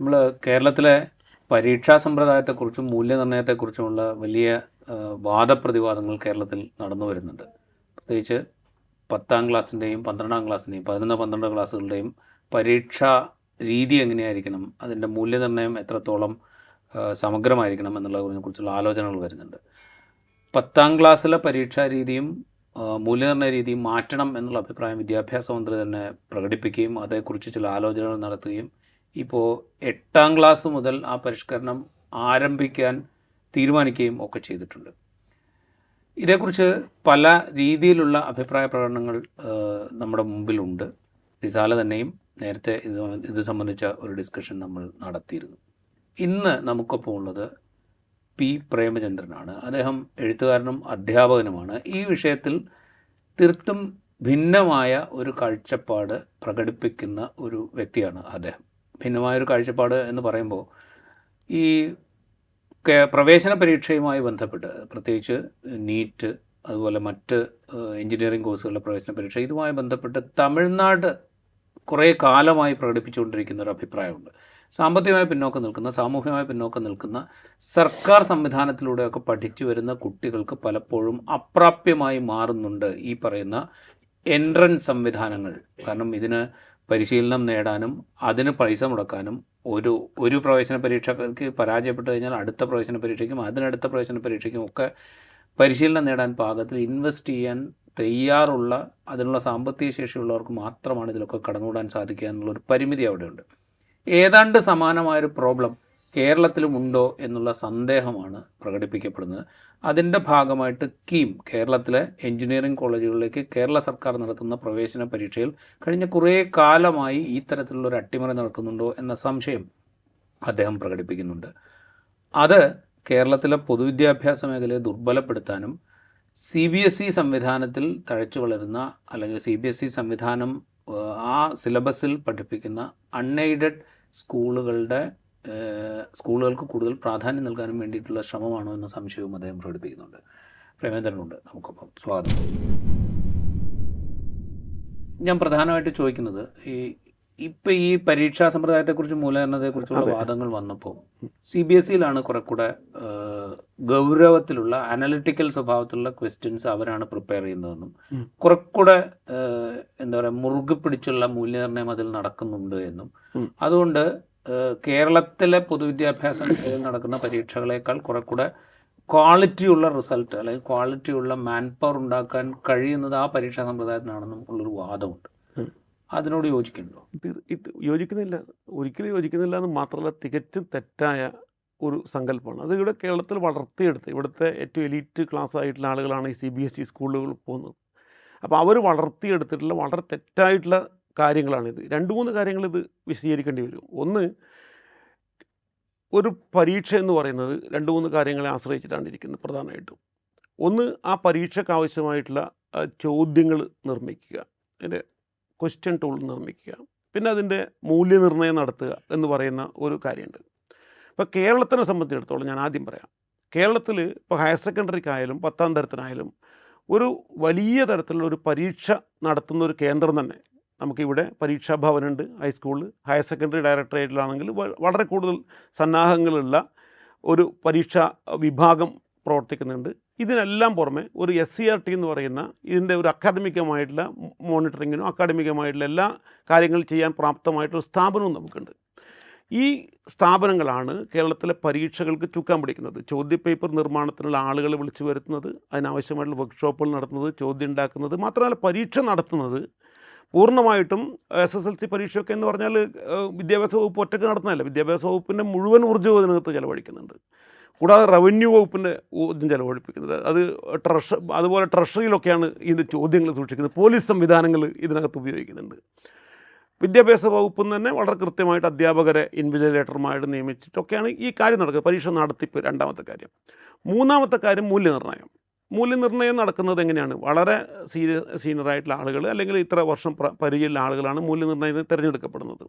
നമ്മൾ കേരളത്തിലെ പരീക്ഷാ സമ്പ്രദായത്തെക്കുറിച്ചും മൂല്യനിർണ്ണയത്തെക്കുറിച്ചുമുള്ള വലിയ വാദപ്രതിവാദങ്ങൾ കേരളത്തിൽ നടന്നു വരുന്നുണ്ട്. പ്രത്യേകിച്ച് 10ാം ക്ലാസ്സിൻ്റെയും 12ാം ക്ലാസ്സിൻ്റെയും 11-12 ക്ലാസ്സുകളുടെയും പരീക്ഷാ രീതി എങ്ങനെയായിരിക്കണം, അതിൻ്റെ മൂല്യനിർണ്ണയം എത്രത്തോളം സമഗ്രമായിരിക്കണം എന്നുള്ളതിനെക്കുറിച്ചുള്ള ആലോചനകൾ വരുന്നുണ്ട്. 10ാം ക്ലാസ്സിലെ പരീക്ഷാ രീതിയും മൂല്യനിർണ്ണയ രീതിയും മാറ്റണം എന്നുള്ള അഭിപ്രായം വിദ്യാഭ്യാസ മന്ത്രി തന്നെ പ്രകടിപ്പിക്കുകയും അതേക്കുറിച്ച് ചില ആലോചനകൾ നടത്തുകയും ഇപ്പോൾ 8ാം ക്ലാസ് മുതൽ ആ പരിഷ്കരണം ആരംഭിക്കാൻ തീരുമാനിക്കുകയും ഒക്കെ ചെയ്തിട്ടുണ്ട്. ഇതേക്കുറിച്ച് പല രീതിയിലുള്ള അഭിപ്രായ പ്രകടനങ്ങൾ നമ്മുടെ മുമ്പിലുണ്ട്. റിസാല തന്നെയും നേരത്തെ ഇത് സംബന്ധിച്ച ഒരു ഡിസ്കഷൻ നമ്മൾ നടത്തിയിരുന്നു. ഇന്ന് നമുക്കൊപ്പം ഉള്ളത് പി പ്രേമചന്ദ്രനാണ്. അദ്ദേഹം എഴുത്തുകാരനും അധ്യാപകനുമാണ്. ഈ വിഷയത്തിൽ തീർത്തും ഭിന്നമായ ഒരു കാഴ്ചപ്പാട് പ്രകടിപ്പിക്കുന്ന ഒരു വ്യക്തിയാണ് അദ്ദേഹം. ഭിന്നമായൊരു കാഴ്ചപ്പാട് എന്ന് പറയുമ്പോൾ ഈ പ്രവേശന പരീക്ഷയുമായി ബന്ധപ്പെട്ട്, പ്രത്യേകിച്ച് നീറ്റ് അതുപോലെ മറ്റ് എഞ്ചിനീയറിംഗ് കോഴ്സുകളുടെ പ്രവേശന പരീക്ഷ, ഇതുമായി ബന്ധപ്പെട്ട് തമിഴ്നാട് കുറേ കാലമായി പ്രകടിപ്പിച്ചുകൊണ്ടിരിക്കുന്ന ഒരു അഭിപ്രായമുണ്ട്. സാമ്പത്തികമായി പിന്നോക്കം നിൽക്കുന്ന, സാമൂഹികമായി പിന്നോക്കം നിൽക്കുന്ന സർക്കാർ സംവിധാനത്തിലൂടെയൊക്കെ പഠിച്ചു വരുന്ന കുട്ടികൾക്ക് പലപ്പോഴും അപ്രാപ്യമായി മാറുന്നുണ്ട് ഈ പറയുന്ന എൻട്രൻസ് സംവിധാനങ്ങൾ. കാരണം ഇതിന് പരിശീലനം നേടാനും അതിന് പൈസ മുടക്കാനും ഒരു പ്രവേശന പരീക്ഷയ്ക്ക് പരാജയപ്പെട്ട് കഴിഞ്ഞാൽ അടുത്ത പ്രവേശന പരീക്ഷയ്ക്കും അതിനടുത്ത പ്രവേശന പരീക്ഷയ്ക്കും ഒക്കെ പരിശീലനം നേടാൻ പാകത്തിൽ ഇൻവെസ്റ്റ് ചെയ്യാൻ തയ്യാറുള്ള, അതിനുള്ള സാമ്പത്തിക ശേഷിയുള്ളവർക്ക് മാത്രമാണ് ഇതിലൊക്കെ കടന്നുകൂടാൻ സാധിക്കുക എന്നുള്ളൊരു പരിമിതി അവിടെയുണ്ട്. ഏതാണ്ട് സമാനമായൊരു പ്രോബ്ലം കേരളത്തിലും ഉണ്ടോ എന്നുള്ള സന്ദേഹമാണ് പ്രകടിപ്പിക്കപ്പെടുന്നത്. അതിൻ്റെ ഭാഗമായിട്ട് കേരളത്തിലെ എഞ്ചിനീയറിംഗ് കോളേജുകളിലേക്ക് കേരള സർക്കാർ നടത്തുന്ന പ്രവേശന പരീക്ഷയിൽ കഴിഞ്ഞ കുറേ കാലമായി ഈ തരത്തിലുള്ളൊരു അട്ടിമറി നടക്കുന്നുണ്ടോ എന്ന സംശയം അദ്ദേഹം പ്രകടിപ്പിക്കുന്നുണ്ട്. അത് കേരളത്തിലെ പൊതുവിദ്യാഭ്യാസ മേഖലയെ ദുർബലപ്പെടുത്താനും CBSE സംവിധാനത്തിൽ തഴച്ചു വളരുന്ന, അല്ലെങ്കിൽ CBSE സംവിധാനം ആ സിലബസിൽ പഠിപ്പിക്കുന്ന അൺഎയ്ഡഡ് സ്കൂളുകൾക്ക് കൂടുതൽ പ്രാധാന്യം നൽകാനും വേണ്ടിയിട്ടുള്ള ശ്രമമാണോ എന്ന സംശയവും അദ്ദേഹം പ്രകടിപ്പിക്കുന്നുണ്ട്. പ്രേമേന്ദ്രനുണ്ട് നമുക്കൊപ്പം. സ്വാഗതം. ഞാൻ പ്രധാനമായിട്ട് ചോദിക്കുന്നത്, ഇപ്പം ഈ പരീക്ഷാ സമ്പ്രദായത്തെക്കുറിച്ച് മൂല്യനിർണ്ണയത്തെക്കുറിച്ചുള്ള വാദങ്ങൾ വന്നപ്പോൾ CBSEയിലാണ് കുറെ കൂടെ ഗൗരവത്തിലുള്ള അനലിറ്റിക്കൽ സ്വഭാവത്തിലുള്ള ക്വസ്റ്റ്യൻസ് അവരാണ് പ്രിപ്പയർ ചെയ്യുന്നതെന്നും കുറെ കൂടെ എന്താ പറയുക മുറുകെ പിടിച്ചുള്ള മൂല്യനിർണ്ണയം അതിൽ നടക്കുന്നുണ്ട് എന്നും, അതുകൊണ്ട് കേരളത്തിലെ പൊതുവിദ്യാഭ്യാസ മേഖലയിൽ നടക്കുന്ന പരീക്ഷകളേക്കാൾ കുറെ കൂടെ ക്വാളിറ്റിയുള്ള റിസൾട്ട് അല്ലെങ്കിൽ ക്വാളിറ്റിയുള്ള മാൻ പവർ ഉണ്ടാക്കാൻ കഴിയുന്നത് ആ പരീക്ഷാ സമ്പ്രദായത്തിനാണെന്നും ഉള്ളൊരു വാദമുണ്ട്. അതിനോട് യോജിക്കുന്നുണ്ടോ? യോജിക്കുന്നില്ല, ഒരിക്കലും യോജിക്കുന്നില്ല എന്ന് മാത്രമല്ല, തികച്ചും തെറ്റായ ഒരു സങ്കല്പമാണ്. അത് ഇവിടെ കേരളത്തിൽ വളർത്തിയെടുത്ത് ഇവിടുത്തെ ഏറ്റവും എലീറ്റ് ക്ലാസ് ആയിട്ടുള്ള ആളുകളാണ് ഈ CBSE സ്കൂളുകളിൽ പോകുന്നത്. അപ്പോൾ അവർ വളർത്തിയെടുത്തിട്ടുള്ള വളരെ തെറ്റായിട്ടുള്ള കാര്യങ്ങളാണിത്. 2-3 കാര്യങ്ങൾ ഇത് വിശദീകരിക്കേണ്ടി വരും. ഒന്ന്, ഒരു പരീക്ഷ എന്ന് പറയുന്നത് 2-3 കാര്യങ്ങളെ ആശ്രയിച്ചിട്ടാണ് ഇരിക്കുന്നത് പ്രധാനമായിട്ടും. ഒന്ന്, ആ പരീക്ഷയ്ക്ക് ആവശ്യമായിട്ടുള്ള ചോദ്യങ്ങൾ നിർമ്മിക്കുക, അതിൻ്റെ ക്വസ്റ്റ്യൻ ടൂൾ നിർമ്മിക്കുക, പിന്നെ അതിൻ്റെ മൂല്യനിർണ്ണയം നടത്തുക എന്ന് പറയുന്ന ഒരു കാര്യമുണ്ട്. ഇപ്പോൾ കേരളത്തിനെ സംബന്ധിച്ചിടത്തോളം ഞാൻ ആദ്യം പറയാം, കേരളത്തിൽ ഇപ്പോൾ ഹയർ സെക്കൻഡറിക്കായാലും 10ാം തരത്തിനായാലും ഒരു വലിയ തരത്തിലുള്ള ഒരു പരീക്ഷ നടത്തുന്ന ഒരു കേന്ദ്രം തന്നെ നമുക്കിവിടെ പരീക്ഷാ ഭവനുണ്ട്. ഹൈസ്കൂളിൽ ഹയർ സെക്കൻഡറി ഡയറക്ടറേറ്റിലാണെങ്കിൽ വളരെ കൂടുതൽ സന്നാഹങ്ങളുള്ള ഒരു പരീക്ഷാ വിഭാഗം പ്രവർത്തിക്കുന്നുണ്ട്. ഇതിനെല്ലാം പുറമെ ഒരു SCRT എന്ന് പറയുന്ന ഇതിൻ്റെ ഒരു അക്കാഡമികമായിട്ടുള്ള മോണിറ്ററിങ്ങിനും അക്കാഡമികമായിട്ടുള്ള എല്ലാ കാര്യങ്ങൾ ചെയ്യാൻ പ്രാപ്തമായിട്ടൊരു സ്ഥാപനവും നമുക്കുണ്ട്. ഈ സ്ഥാപനങ്ങളാണ് കേരളത്തിലെ പരീക്ഷകൾക്ക് ചുക്കാൻ പിടിക്കുന്നത്. ചോദ്യപേപ്പർ നിർമ്മാണത്തിനുള്ള ആളുകളെ വിളിച്ചു വരുത്തുന്നത്, അതിനാവശ്യമായിട്ടുള്ള വർക്ക്ഷോപ്പുകൾ നടത്തുന്നത്, ചോദ്യം ഉണ്ടാക്കുന്നത്, മാത്രമല്ല പരീക്ഷ നടത്തുന്നത് പൂർണ്ണമായിട്ടും SSLC പരീക്ഷയൊക്കെ എന്ന് പറഞ്ഞാൽ വിദ്യാഭ്യാസ വകുപ്പ് ഒറ്റയ്ക്ക് നടത്തുന്നതല്ല. വിദ്യാഭ്യാസ വകുപ്പിൻ്റെ മുഴുവൻ ഊർജ്ജവും ഇതിനകത്ത് ചിലവഴിക്കുന്നുണ്ട്. കൂടാതെ റവന്യൂ വകുപ്പിൻ്റെ ഊർജ്ജം ചിലവഴിപ്പിക്കുന്നത്, അതുപോലെ ട്രഷറിയിലൊക്കെയാണ് ഇതിൻ്റെ ചോദ്യങ്ങൾ സൂക്ഷിക്കുന്നത്. പോലീസ് സംവിധാനങ്ങൾ ഇതിനകത്ത് ഉപയോഗിക്കുന്നുണ്ട്. വിദ്യാഭ്യാസ വകുപ്പിൽ നിന്ന് തന്നെ വളരെ കൃത്യമായിട്ട് അധ്യാപകരെ ഇൻവിജിലേറ്റർമായിട്ട് നിയമിച്ചിട്ടൊക്കെയാണ് ഈ കാര്യം നടക്കുന്നത്, പരീക്ഷ നടത്തിപ്പ്. രണ്ടാമത്തെ കാര്യം. മൂന്നാമത്തെ കാര്യം മൂല്യനിർണ്ണയം നടക്കുന്നത് എങ്ങനെയാണ്? വളരെ സീനിയറായിട്ടുള്ള ആളുകൾ അല്ലെങ്കിൽ ഇത്ര വർഷം പരിചയമുള്ള ആളുകളാണ് മൂല്യനിർണ്ണയത്തിന് തിരഞ്ഞെടുക്കപ്പെടുന്നത്.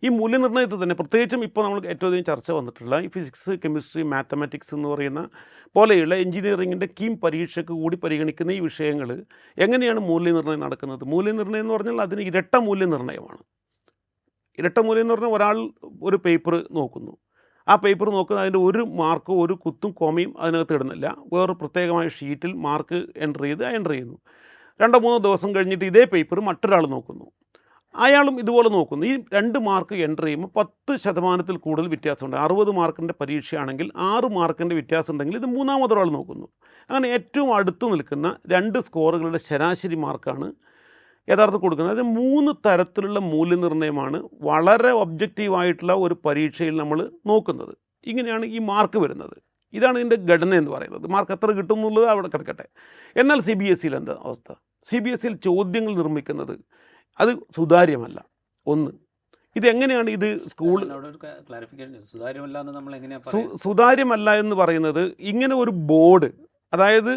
ഈ മൂല്യനിർണ്ണയത്തിൽ തന്നെ പ്രത്യേകിച്ചും ഇപ്പോൾ നമ്മൾ ഏറ്റവും അധികം ചർച്ച വന്നിട്ടുള്ള ഈ ഫിസിക്സ്, കെമിസ്ട്രി, മാത്തമാറ്റിക്സ് എന്ന് പറയുന്ന പോലെയുള്ള എഞ്ചിനീയറിങ്ങിൻ്റെ പരീക്ഷയ്ക്ക് കൂടി പരിഗണിക്കുന്ന ഈ വിഷയങ്ങൾ എങ്ങനെയാണ് മൂല്യനിർണ്ണയം നടക്കുന്നത്? മൂല്യനിർണ്ണയം എന്ന് പറഞ്ഞാൽ അതിന് ഇരട്ട മൂല്യനിർണ്ണയമാണ്. ഇരട്ട മൂല്യം എന്ന് പറഞ്ഞാൽ ഒരാൾ ഒരു പേപ്പർ നോക്കുന്നു. ആ പേപ്പർ നോക്കുന്ന അതിൻ്റെ ഒരു മാർക്കോ ഒരു കുത്തും കോമയും അതിനകത്ത് ഇടുന്നില്ല. വേറെ പ്രത്യേകമായ ഷീറ്റിൽ മാർക്ക് എൻ്റർ ചെയ്യുന്നു. 2-3 ദിവസം കഴിഞ്ഞിട്ട് ഇതേ പേപ്പർ മറ്റൊരാൾ നോക്കുന്നു. അയാളും ഇതുപോലെ നോക്കുന്നു. ഈ 2 മാർക്ക് എൻ്റർ ചെയ്യുമ്പോൾ 10% കൂടുതൽ വ്യത്യാസമുണ്ട്. 60 മാർക്കിൻ്റെ പരീക്ഷയാണെങ്കിൽ 6 മാർക്കിൻ്റെ വ്യത്യാസം ഉണ്ടെങ്കിൽ ഇത് മൂന്നാമതൊരാൾ നോക്കുന്നു. അങ്ങനെ ഏറ്റവും അടുത്ത് നിൽക്കുന്ന 2 സ്കോറുകളുടെ ശരാശരി മാർക്കാണ് യഥാർത്ഥത്തിൽ കൊടുക്കുന്നത്. അത് 3 തരത്തിലുള്ള മൂല്യനിർണ്ണയമാണ് വളരെ ഒബ്ജക്റ്റീവായിട്ടുള്ള ഒരു പരീക്ഷയിൽ നമ്മൾ നോക്കുന്നത്. ഇങ്ങനെയാണ് ഈ മാർക്ക് വരുന്നത്. ഇതാണ് ഇതിൻ്റെ ഘടന എന്ന് പറയുന്നത്. മാർക്ക് എത്ര കിട്ടും എന്നുള്ളത് അവിടെ കിടക്കട്ടെ. എന്നാൽ CBSEയിൽ എന്താ അവസ്ഥ? CBSEയിൽ ചോദ്യങ്ങൾ നിർമ്മിക്കുന്നത് അത് സുതാര്യമല്ല. ഒന്ന്, ഇതെങ്ങനെയാണ് ഇത് സ്കൂൾ സുതാര്യമല്ല എന്ന് പറയുന്നത്, ഇങ്ങനെ ഒരു ബോർഡ്, അതായത്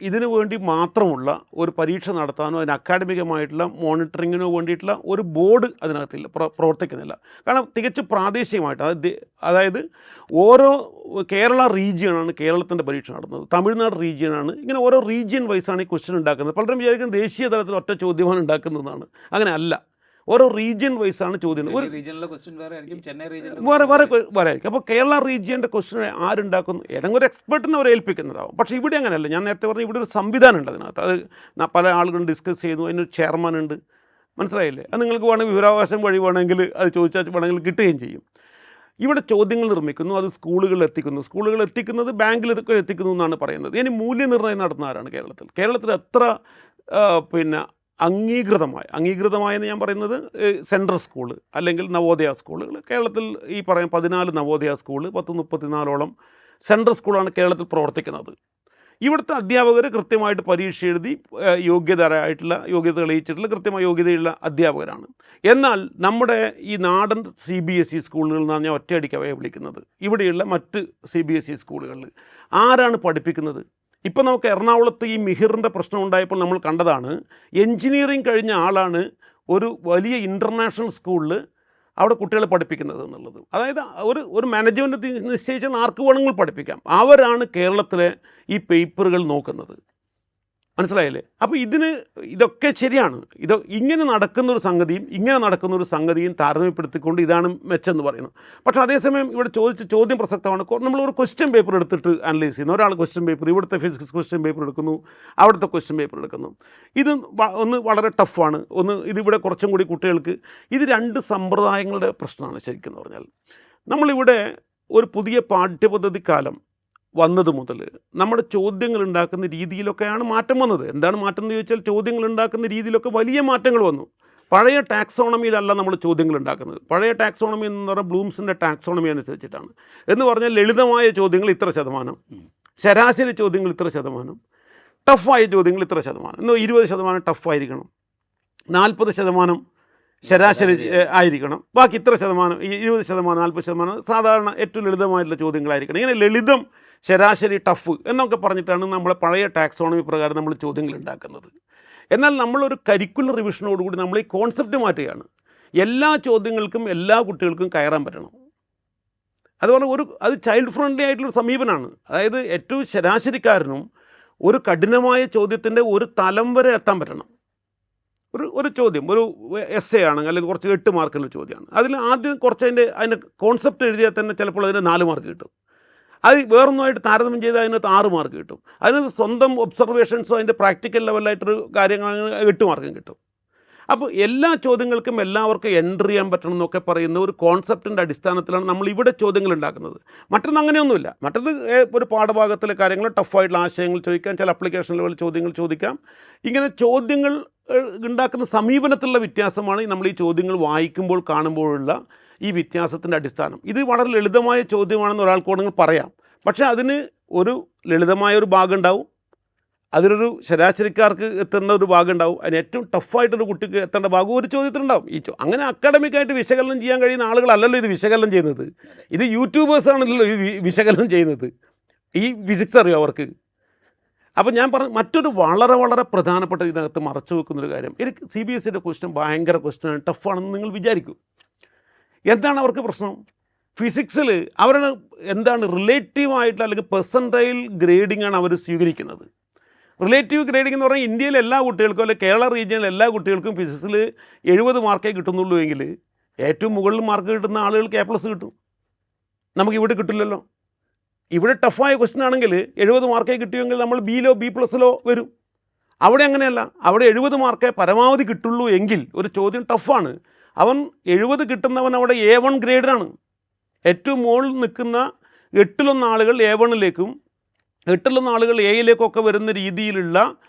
ഇതിനു വേണ്ടി മാത്രമുള്ള ഒരു പരീക്ഷ നടത്താനോ അതിന് അക്കാഡമികമായിട്ടുള്ള മോണിറ്ററിങ്ങിനോ വേണ്ടിയിട്ടുള്ള ഒരു ബോർഡ് അതിനകത്തില്ല, പ്രവർത്തിക്കുന്നില്ല. കാരണം തികച്ചും പ്രാദേശികമായിട്ട്, അതായത് ഓരോ കേരള റീജിയനാണ് കേരളത്തിൻ്റെ പരീക്ഷ നടന്നത്, തമിഴ്നാട് റീജിയനാണ്, ഇങ്ങനെ ഓരോ റീജിയൻ വൈസാണ് ഈ ക്വസ്റ്റ്യൻ ഉണ്ടാക്കുന്നത്. പലരും വിചാരിക്കുന്നത് ദേശീയ തലത്തിൽ ഒറ്റ ചോദ്യമാണ് ഉണ്ടാക്കുന്നതാണ്. അങ്ങനെ അല്ല, ഓരോ റീജിയൻ വൈസാണ് ചോദ്യം. ഒരു വേറെ ആയിരിക്കും. അപ്പോൾ കേരള റീജിയൻ്റെ ക്വസ്റ്റ്യൻ ആരുണ്ടാക്കുന്നു? ഏതെങ്കിലും ഒരു എക്സ്പെർട്ടിനെ അവർ ഏൽപ്പിക്കുന്നതാവും. പക്ഷേ ഇവിടെ അങ്ങനെയല്ല. ഞാൻ നേരത്തെ പറഞ്ഞു, ഇവിടെ ഒരു സംവിധാനം ഉണ്ട് അതിനകത്ത്. അത് പല ആളുകളും ഡിസ്കസ് ചെയ്യുന്നു. അതിനൊരു ചെയർമാൻ ഉണ്ട്. മനസ്സിലായില്ലേ? അത് നിങ്ങൾക്ക് വേണമെങ്കിൽ വിവരാവകാശം വഴി വേണമെങ്കിൽ അത് ചോദിച്ചാൽ വേണമെങ്കിൽ കിട്ടുകയും ചെയ്യും. ഇവിടെ ചോദ്യങ്ങൾ നിർമ്മിക്കുന്നു, അത് സ്കൂളുകളിൽ എത്തിക്കുന്നു. സ്കൂളുകൾ എത്തിക്കുന്നത് ബാങ്കിൽ എത്തിക്കുന്നു എന്നാണ് പറയുന്നത്. ഇനി മൂല്യനിർണ്ണയം നടത്തുന്ന ആരാണ് കേരളത്തിൽ എത്ര അംഗീകൃതമായെന്ന് ഞാൻ പറയുന്നത് സെൻട്രൽ സ്കൂള് അല്ലെങ്കിൽ നവോദയ സ്കൂളുകൾ. കേരളത്തിൽ ഈ 14 നവോദയ സ്കൂള്, 34ഓളം സെൻട്രൽ സ്കൂളാണ് കേരളത്തിൽ പ്രവർത്തിക്കുന്നത്. ഇവിടുത്തെ അധ്യാപകർ കൃത്യമായിട്ട് പരീക്ഷ എഴുതി യോഗ്യത തെളിയിച്ചിട്ടുള്ള കൃത്യമായ യോഗ്യതയുള്ള അധ്യാപകരാണ്. എന്നാൽ നമ്മുടെ ഈ നാടൻ CBSE സ്കൂളുകളിൽ നിന്നാണ് ഞാൻ ഒറ്റയടിക്കവയെ വിളിക്കുന്നത്. ഇവിടെയുള്ള മറ്റ് CBSE സ്കൂളുകളിൽ ആരാണ് പഠിപ്പിക്കുന്നത്? ഇപ്പം നമുക്ക് എറണാകുളത്ത് ഈ മിഹിറിൻ്റെ പ്രശ്നം ഉണ്ടായപ്പോൾ നമ്മൾ കണ്ടതാണ്, എൻജിനീയറിംഗ് കഴിഞ്ഞ ആളാണ് ഒരു വലിയ ഇൻ്റർനാഷണൽ സ്കൂളിൽ അവിടെ കുട്ടികളെ പഠിപ്പിക്കുന്നത് എന്നുള്ളത്. അതായത് ഒരു മാനേജ്മെൻറ്റ് നിശ്ചയിച്ചാൽ ആർക്ക് വേണമെങ്കിൽ പഠിപ്പിക്കാം. അവരാണ് കേരളത്തിലെ ഈ പേപ്പറുകൾ നോക്കുന്നത്. മനസ്സിലായില്ലേ? അപ്പോൾ ഇതൊക്കെ ശരിയാണ്. ഇങ്ങനെ നടക്കുന്ന ഒരു സംഗതിയും താരതമ്യപ്പെടുത്തിക്കൊണ്ട് ഇതാണ് മെച്ചെന്ന് പറയുന്നത്. പക്ഷേ അതേസമയം ഇവിടെ ചോദ്യം പ്രസക്തമാണ്. നമ്മളൊരു ക്വസ്റ്റ്യൻ പേപ്പർ എടുത്തിട്ട് അനലൈസ് ചെയ്യുന്നു. ഒരാൾ ക്വസ്റ്റ്യൻ പേപ്പർ, ഇവിടുത്തെ ഫിസിക്സ് ക്വസ്റ്റ്യൻ പേപ്പർ എടുക്കുന്നു, അവിടുത്തെ ക്വസ്റ്റ്യൻ പേപ്പർ എടുക്കുന്നു. ഇത് വളരെ ടഫാണ്. ഇതിവിടെ കുറച്ചും കൂടി കുട്ടികൾക്ക്, ഇത് 2 സമ്പ്രദായങ്ങളുടെ പ്രശ്നമാണ് ശരിക്കും പറഞ്ഞാൽ. നമ്മളിവിടെ ഒരു പുതിയ പാഠ്യപദ്ധതി കാലം വന്നത് മുതൽ നമ്മുടെ ചോദ്യങ്ങൾ ഉണ്ടാക്കുന്ന രീതിയിലൊക്കെയാണ് മാറ്റം വന്നത്. എന്താണ് മാറ്റം എന്ന് ചോദിച്ചാൽ, ചോദ്യങ്ങൾ ഉണ്ടാക്കുന്ന രീതിയിലൊക്കെ വലിയ മാറ്റങ്ങൾ വന്നു. പഴയ ടാക്സോണമിയിലല്ല നമ്മൾ ചോദ്യങ്ങൾ ഉണ്ടാക്കുന്നത്. പഴയ ടാക്സോണമി എന്ന് പറഞ്ഞാൽ ബ്ലൂംസിൻ്റെ ടാക്സോണമി അനുസരിച്ചിട്ടാണ്. എന്ന് പറഞ്ഞാൽ ലളിതമായ ചോദ്യങ്ങൾ ഇത്ര ശതമാനം, ശരാശരി ചോദ്യങ്ങൾ ഇത്ര ശതമാനം, ടഫായ ചോദ്യങ്ങൾ ഇത്ര ശതമാനം. ഇന്ന് 20% ടഫായിരിക്കണം, 40% ശരാശരി ആയിരിക്കണം, ബാക്കി ഇത്ര ശതമാനം, 20%, 40% സാധാരണ ഏറ്റവും ലളിതമായിട്ടുള്ള ചോദ്യങ്ങളായിരിക്കണം. ഇങ്ങനെ ലളിതം, ശരാശരി, ടഫ് എന്നൊക്കെ പറഞ്ഞിട്ടാണ് നമ്മളെ പഴയ ടാക്സോണമി പ്രകാരം നമ്മൾ ചോദ്യങ്ങൾ ഉണ്ടാക്കുന്നത്. എന്നാൽ നമ്മളൊരു കരിക്കുലർ റിവിഷനോടുകൂടി നമ്മൾ ഈ കോൺസെപ്റ്റ് മാറ്റുകയാണ്. എല്ലാ ചോദ്യങ്ങൾക്കും എല്ലാ കുട്ടികൾക്കും കയറാൻ പറ്റണം. അതുപോലെ അത് ചൈൽഡ് ഫ്രണ്ട്ലി ആയിട്ടുള്ളൊരു സമീപനമാണ്. അതായത് ഏറ്റവും ശരാശരിക്കാരനും ഒരു കഠിനമായ ചോദ്യത്തിൻ്റെ ഒരു തലം വരെ എത്താൻ പറ്റണം. ഒരു ചോദ്യം, ഒരു എസ്സേ ആണെങ്കിൽ അല്ലെങ്കിൽ കുറച്ച് 8 മാർക്കിൻ്റെ ചോദ്യമാണ്. അതിൽ ആദ്യം കുറച്ച് അതിൻ്റെ കോൺസെപ്റ്റ് എഴുതിയാൽ തന്നെ ചിലപ്പോൾ അതിന് 4 മാർക്ക് കിട്ടും. അത് വേറൊന്നുമായിട്ട് താരതമ്യം ചെയ്താൽ അതിനകത്ത് 6 മാർക്ക് കിട്ടും. അതിനകത്ത് സ്വന്തം ഒബ്സർവേഷൻസോ അതിൻ്റെ പ്രാക്ടിക്കൽ ലെവലായിട്ടൊരു കാര്യങ്ങൾ 8 മാർക്കും കിട്ടും. അപ്പോൾ എല്ലാ ചോദ്യങ്ങൾക്കും എല്ലാവർക്കും എൻട്രി ചെയ്യാൻ പറ്റണം എന്നൊക്കെ പറയുന്ന ഒരു കോൺസെപ്റ്റിൻ്റെ അടിസ്ഥാനത്തിലാണ് നമ്മൾ ഇവിടെ ചോദ്യങ്ങൾ ഉണ്ടാക്കുന്നത്. മറ്റൊന്നും അങ്ങനെയൊന്നുമില്ല. മറ്റത് ഒരു പാഠഭാഗത്തിലെ കാര്യങ്ങൾ, ടഫായിട്ടുള്ള ആശയങ്ങൾ ചോദിക്കാം, ചില അപ്ലിക്കേഷൻ ലെവൽ ചോദ്യങ്ങൾ ചോദിക്കാം. ഇങ്ങനെ ചോദ്യങ്ങൾ ഉണ്ടാക്കുന്ന സമീപനത്തിലുള്ള വ്യത്യാസമാണ് നമ്മൾ ഈ ചോദ്യങ്ങൾ വായിക്കുമ്പോൾ കാണുമ്പോഴുള്ള ഈ വ്യത്യാസത്തിൻ്റെ അടിസ്ഥാനം. ഇത് വളരെ ലളിതമായ ചോദ്യമാണെന്ന് ഒരാൾക്ക് വേണമെങ്കിൽ പറയാം. പക്ഷേ അതിന് ഒരു ലളിതമായൊരു ഭാഗം ഉണ്ടാവും, അതിനൊരു ശരാശരിക്കാർക്ക് എത്തേണ്ട ഒരു ഭാഗം ഉണ്ടാവും, അതിന് ഏറ്റവും ടഫായിട്ടൊരു കുട്ടിക്ക് എത്തേണ്ട ഭാഗം ഒരു ചോദ്യത്തിലുണ്ടാവും. അങ്ങനെ അക്കാഡമിക്കായിട്ട് വിശകലനം ചെയ്യാൻ കഴിയുന്ന ആളുകളല്ലല്ലോ ഇത് വിശകലനം ചെയ്യുന്നത്. ഇത് യൂട്യൂബേഴ്സാണല്ലോ ഈ വിശകലനം ചെയ്യുന്നത്. ഈ ഫിസിക്സ് അറിയോ അവർക്ക്? അപ്പോൾ ഞാൻ മറ്റൊരു വളരെ വളരെ പ്രധാനപ്പെട്ട ഇതിനകത്ത് മറച്ചു വെക്കുന്നൊരു കാര്യം, എനിക്ക് CBSEയുടെ ക്വസ്റ്റ്യൻ ഭയങ്കര ക്വസ്റ്റ്യനാണ്, ടഫാണെന്ന് നിങ്ങൾ വിചാരിക്കും. എന്താണ് അവർക്ക് പ്രശ്നം? ഫിസിക്സിൽ അവരുടെ എന്താണ് റിലേറ്റീവായിട്ടുള്ള അല്ലെങ്കിൽ പെർസെൻറ്റൈൽ ഗ്രേഡിംഗ് ആണ് അവർ സ്വീകരിക്കുന്നത്. റിലേറ്റീവ് ഗ്രേഡിംഗ് എന്ന് പറഞ്ഞാൽ ഇന്ത്യയിലെ എല്ലാ കുട്ടികൾക്കും അല്ലെങ്കിൽ കേരള റീജിയനിലെ എല്ലാ കുട്ടികൾക്കും ഫിസിക്സിൽ 70 മാർക്കേ കിട്ടുന്നുള്ളൂ എങ്കിൽ ഏറ്റവും മുകളിൽ മാർക്ക് കിട്ടുന്ന ആളുകൾക്ക് A+ കിട്ടും. നമുക്കിവിടെ കിട്ടില്ലല്ലോ. ഇവിടെ ടഫായ ക്വസ്റ്റ്യൻ ആണെങ്കിൽ 70 മാർക്കേ കിട്ടിയെങ്കിൽ നമ്മൾ B-ലോ B+ലോ വരും. അവിടെ അങ്ങനെയല്ല. അവിടെ 70 മാർക്കേ പരമാവധി കിട്ടുള്ളൂ എങ്കിൽ ഒരു ചോദ്യം ടഫാണ്. അവൻ 70 കിട്ടുന്നവൻ അവിടെ A1 ഗ്രേഡിലാണ്. ഏറ്റവും മുകളിൽ നിൽക്കുന്ന 8-1 ആളുകൾ A1ലേക്കും 8-1 ആളുകൾ Aയിലേക്കൊക്കെ വരുന്ന രീതിയിലുള്ള